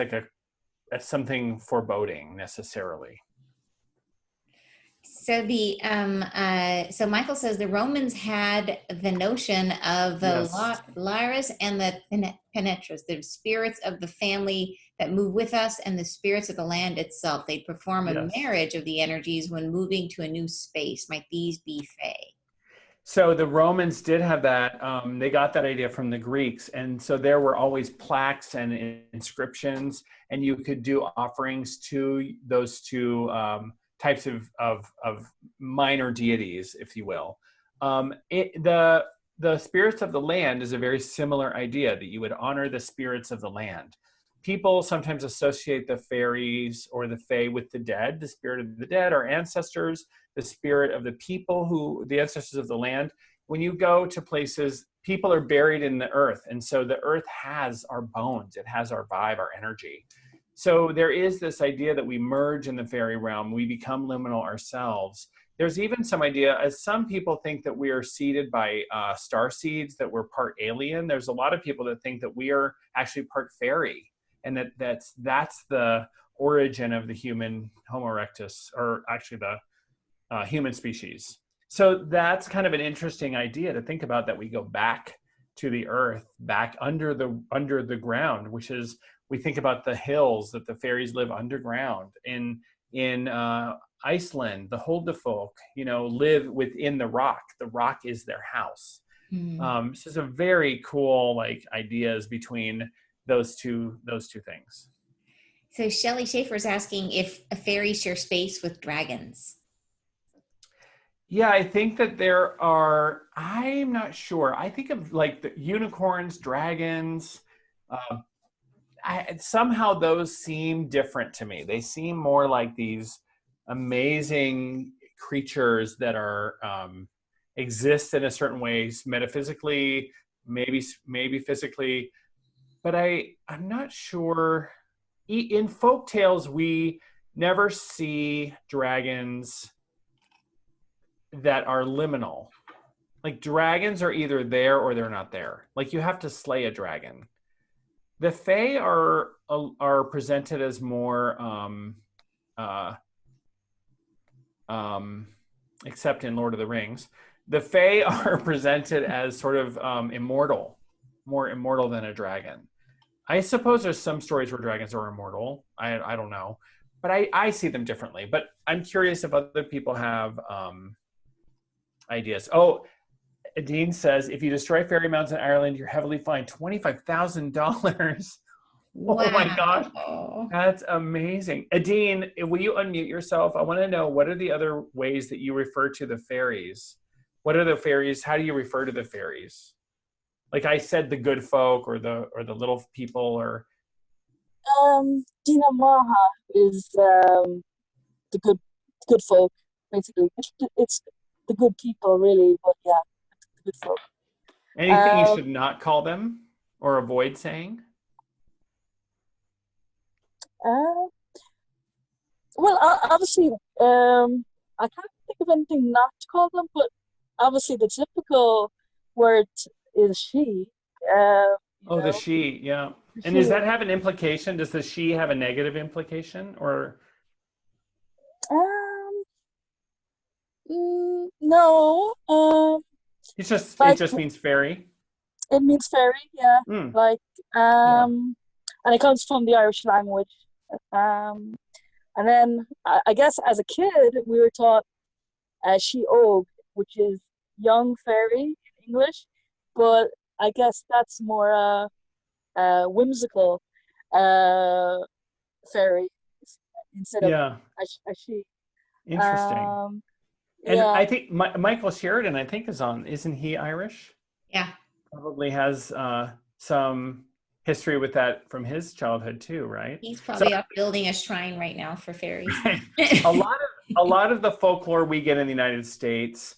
as something foreboding necessarily. So so Michael says the Romans had the notion of the Lyras and the Penetras, the spirits of the family that move with us and the spirits of the land itself. They perform a marriage of the energies when moving to a new space. Might these be Fae? So the Romans did have that. They got that idea from the Greeks. And so there were always plaques and inscriptions, and you could do offerings to those two types of minor deities, if you will. The spirits of the land is a very similar idea, that you would honor the spirits of the land. People sometimes associate the fairies or the fae with the dead, the spirit of the dead, our ancestors, the spirit of the people the ancestors of the land. When you go to places people are buried in the earth. And so the earth has our bones, it has our vibe, our energy. So there is this idea that we merge in the fairy realm, we become liminal ourselves. There's even some idea, as some people think that we are seeded by star seeds, that we're part alien. There's a lot of people that think that we are actually part fairy, and that's the origin of the human Homo erectus, or actually the human species. So that's kind of an interesting idea to think about, that we go back to the earth, back under the ground, which is, we think about the hills, that the fairies live underground. In Iceland, the Huldufolk, live within the rock. The rock is their house. So it's a very cool ideas between those two things. So Shelley Schaefer is asking if a fairy share space with dragons. Yeah, I think that there are, I'm not sure. I think of the unicorns, dragons. Somehow those seem different to me. They seem more like these amazing creatures that are exist in a certain ways, metaphysically, maybe physically, but I'm not sure. In folk tales, we never see dragons that are liminal. Dragons are either there or they're not there. You have to slay a dragon. The Fae are presented as more, except in Lord of the Rings, the Fae are presented as sort of immortal, more immortal than a dragon. I suppose there's some stories where dragons are immortal. I don't know, but I see them differently. But I'm curious if other people have ideas. Oh, Dean says, if you destroy fairy mounds in Ireland, you're heavily fined $25,000. Wow. Oh my gosh, that's amazing. Adine, will you unmute yourself? I want to know, what are the other ways that you refer to the fairies? What are the fairies? How do you refer to the fairies? I said, the good folk, or the little people, or Dina Maha is the good folk, basically. It's the good people, really, but yeah, the good folk. Anything you should not call them or avoid saying? Well, obviously, I can't think of anything not to call them, but obviously the typical word is she. The she, yeah. And does that have an implication? Does the she have a negative implication, or? No. It just means fairy. It means fairy, yeah. And it comes from the Irish language. And then I guess as a kid we were taught she og, which is young fairy in English, but I guess that's more whimsical fairy instead of a she. Interesting. And I think Michael Sheridan, I think, isn't he Irish? Yeah. Probably has some history with that from his childhood too, right? He's probably up building a shrine right now for fairies. A lot of the folklore we get in the United States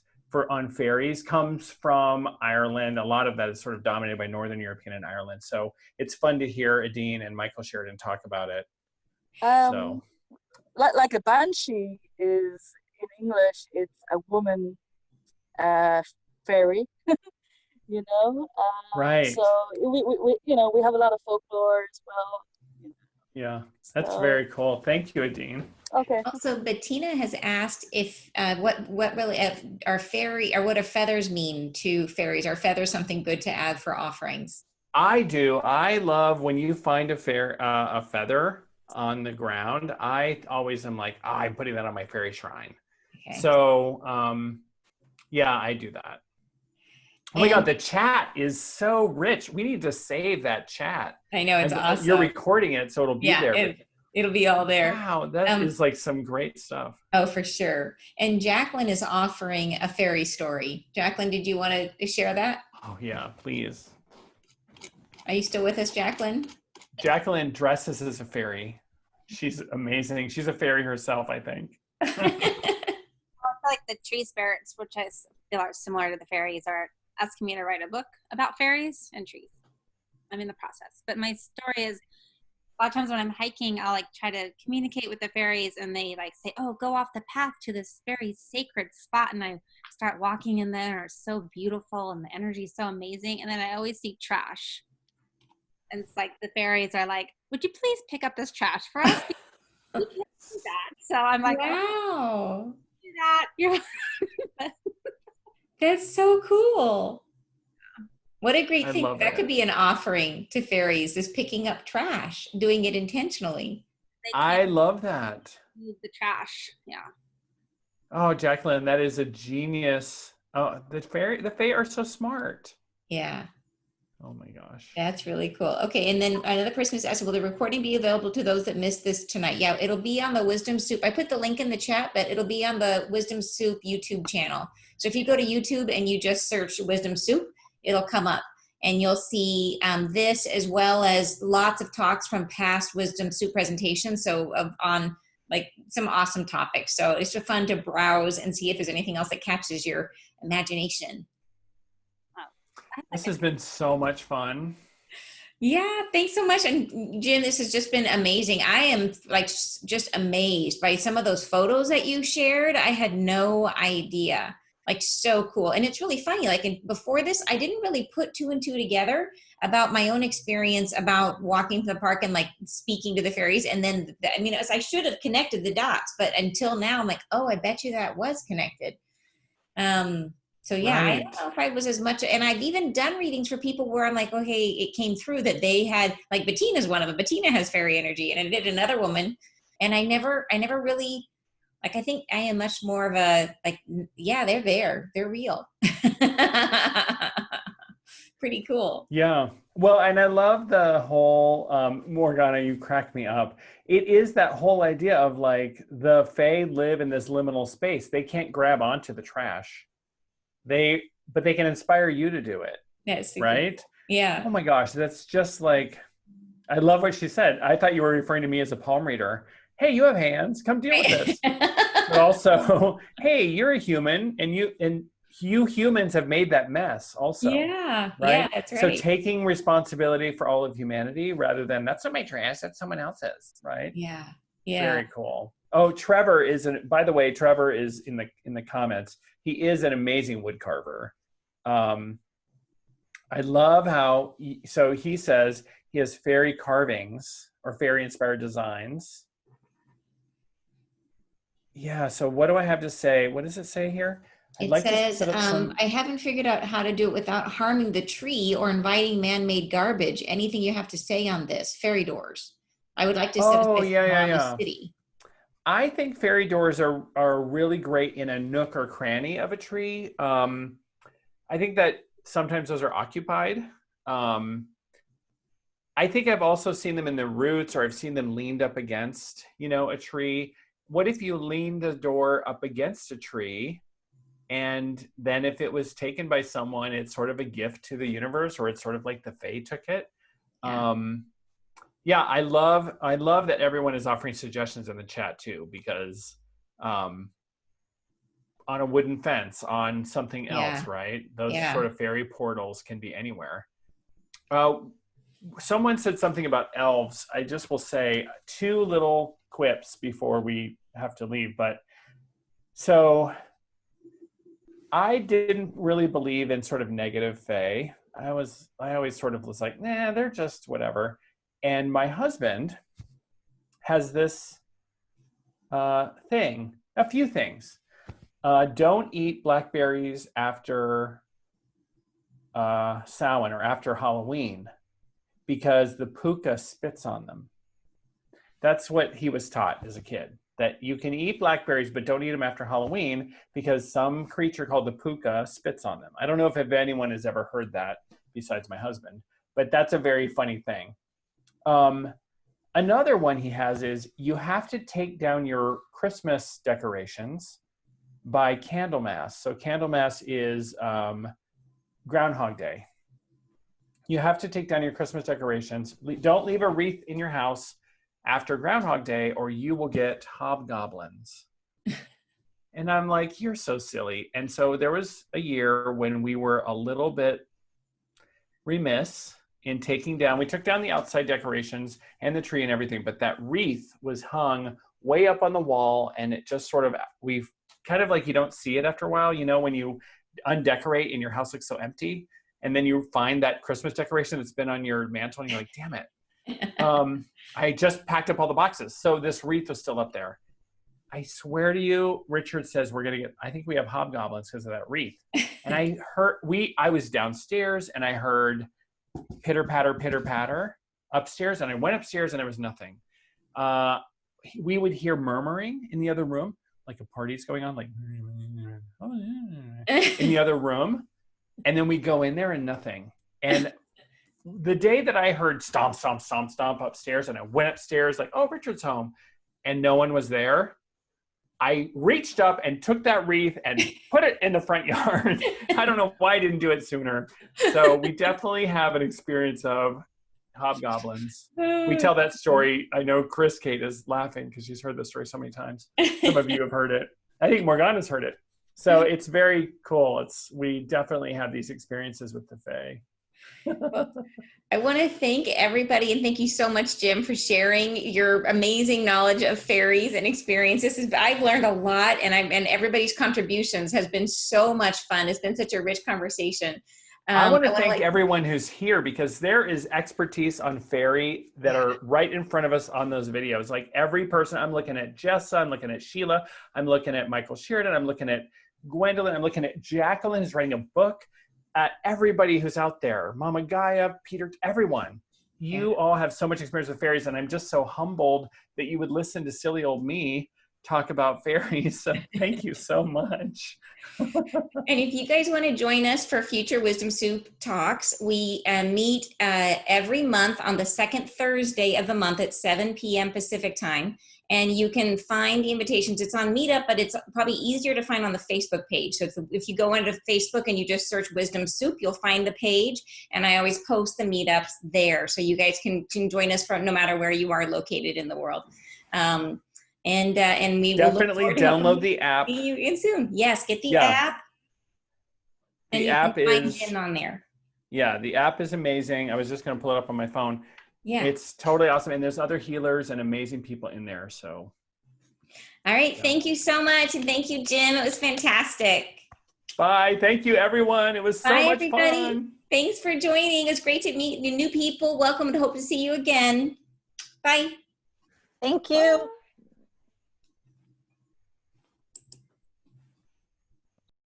on fairies comes from Ireland. A lot of that is sort of dominated by Northern European and Ireland. So it's fun to hear Adine and Michael Sheridan talk about it. Like a banshee is, in English, it's a woman fairy. Right. So we have a lot of folklore as well. Yeah, that's very cool. Thank you, Adine. Okay. Also, Bettina has asked if what really are fairy, or what do feathers mean to fairies? Are feathers something good to add for offerings? I do. I love when you find a feather on the ground. I always am like, I'm putting that on my fairy shrine. Okay. So, yeah, I do that. Oh my God, the chat is so rich. We need to save that chat. I know, it's awesome. You're recording it, so it'll be there. It'll be all there. Wow, that is some great stuff. Oh, for sure. And Jacqueline is offering a fairy story. Jacqueline, did you want to share that? Oh yeah, please. Are you still with us, Jacqueline? Jacqueline dresses as a fairy. She's amazing. She's a fairy herself, I think. I feel like the tree spirits, which I feel are similar to the fairies, are asking me to write a book about fairies and trees. I'm in the process. But my story is, a lot of times when I'm hiking, I'll like try to communicate with the fairies, and they like say, oh, go off the path to this very sacred spot. And I start walking in there. It's so beautiful and the energy is so amazing. And then I always see trash. And it's like the fairies are like, would you please pick up this trash for us? We can't do that. So I'm like, Wow. do that. You're That's so cool. What a great I thing. love That it. could be an offering to fairies, is picking up trash, doing it intentionally. they I can't love that. move the trash. Yeah. Oh, Jacqueline, that is a genius. Oh, the Fae are so smart. Yeah. Oh my gosh. That's really cool. Okay, and then another person is asking, will the recording be available to those that missed this tonight? Yeah, it'll be on the Wisdom Soup. I put the link in the chat, but it'll be on the Wisdom Soup YouTube channel. So if you go to YouTube and you just search Wisdom Soup, it'll come up. And you'll see this, as well as lots of talks from past Wisdom Soup presentations, so on like some awesome topics. So it's just fun to browse and see if there's anything else that catches your imagination. This has been so much fun. Yeah, thanks so much. And Jim, this has just been amazing. I am like just amazed by some of those photos that you shared. I had no idea. Like, so cool. And it's really funny. Like, before this, I didn't really put two and two together about my own experience about walking to the park and like speaking to the fairies. And then, I mean, I should have connected the dots, but until now I'm like, oh, I bet you that was connected. So yeah, I Right. don't know if I was as much, and I've even done readings for people where I'm like, okay, it came through that they had, like Bettina's one of them. Bettina has fairy energy, and I did another woman, and I never really, like, I think I am much more of a, like, yeah, they're real. Pretty cool. Yeah. Well, and I love the whole, Morgana, you cracked me up. It is that whole idea of like the Fae live in this liminal space. They can't grab onto the trash. But they can inspire you to do it. Yes. Right? Yeah. Oh my gosh, that's just like, I love what she said. I thought you were referring to me as a palm reader. Hey, you have hands, come deal with this. But also, hey, you're a human, and you humans have made that mess also. Yeah. Right? Yeah, that's right. So taking responsibility for all of humanity rather than, that's not my trash, that's someone else's, right? Yeah. Yeah. Very cool. Oh, Trevor by the way, Trevor is in the comments. He is an amazing wood carver. I love how, so he says he has fairy carvings or fairy inspired designs. Yeah, so what do I have to say? What does it say here? It says, I haven't figured out how to do it without harming the tree or inviting man-made garbage. Anything you have to say on this? Fairy doors. I would like to set up a city. I think fairy doors are really great in a nook or cranny of a tree. I think that sometimes those are occupied. I think I've also seen them in the roots, or I've seen them leaned up against, a tree. What if you lean the door up against a tree, and then if it was taken by someone, it's sort of a gift to the universe, or it's sort of like the Fae took it. Yeah, I love that everyone is offering suggestions in the chat too, because on a wooden fence, on something else, right? Those sort of fairy portals can be anywhere. Someone said something about elves. I just will say two little quips before we have to leave. But so I didn't really believe in sort of negative Fae. I always sort of was like, nah, they're just whatever. And my husband has this thing, a few things. Don't eat blackberries after Samhain or after Halloween, because the puka spits on them. That's what he was taught as a kid, that you can eat blackberries, but don't eat them after Halloween because some creature called the puka spits on them. I don't know if anyone has ever heard that besides my husband, but that's a very funny thing. Another one he has is you have to take down your Christmas decorations by Candlemas. So Candlemas is Groundhog Day. You have to take down your Christmas decorations. Don't leave a wreath in your house after Groundhog Day, or you will get hobgoblins. And I'm like, you're so silly. And so there was a year when we were a little bit remiss in taking down, we took down the outside decorations and the tree and everything, but that wreath was hung way up on the wall, and it just sort of, we've kind of like, you don't see it after a while, you know, when you undecorate and your house looks so empty, and then you find that Christmas decoration that's been on your mantle and you're like, damn it. I just packed up all the boxes. So this wreath was still up there. I swear to you, Richard says we're going to get, I think we have hobgoblins because of that wreath. And I was downstairs and I heard pitter patter upstairs, and I went upstairs and there was nothing. We would hear murmuring in the other room, like a party's going on, like in the other room. And then we go in there and nothing. And the day that I heard stomp, stomp, stomp, stomp upstairs, and I went upstairs like, oh, Richard's home, and no one was there, I reached up and took that wreath and put it in the front yard. I don't know why I didn't do it sooner. So we definitely have an experience of hobgoblins. We tell that story. I know Chris Kate is laughing because she's heard this story so many times. Some of you have heard it. I think Morgana's heard it. So it's very cool. We definitely have these experiences with the Fae. Well, I want to thank everybody, and thank you so much, Jim, for sharing your amazing knowledge of fairies and experiences. I've learned a lot, and everybody's contributions has been so much fun. It's been such a rich conversation. I want to thank everyone who's here, because there is expertise on fairy that are right in front of us on those videos. Like every person, I'm looking at Jessa, I'm looking at Sheila, I'm looking at Michael Sheridan, I'm looking at Gwendolyn, I'm looking at Jacqueline, who's writing a book. Everybody who's out there, Mama Gaia, Peter, everyone, you all have so much experience with fairies, and I'm just so humbled that you would listen to silly old me talk about fairies. So thank you so much. And if you guys want to join us for future Wisdom Soup talks, we meet every month on the second Thursday of the month at 7 p.m. Pacific time. And you can find the invitations. It's on Meetup, but it's probably easier to find on the Facebook page. So if you go into Facebook and you just search Wisdom Soup, you'll find the page. And I always post the meetups there. So you guys can join us from no matter where you are located in the world. And we definitely will download the app. See you again soon. Yes, get the app. The app is on there. Yeah, the app is amazing. I was just going to pull it up on my phone. Yeah, it's totally awesome, and there's other healers and amazing people in there. So, all right, thank you so much, and thank you, Jim. It was fantastic. Bye. Thank you, everyone. It was so much fun. Thanks for joining. It's great to meet new people. Welcome, and hope to see you again. Bye. Thank you.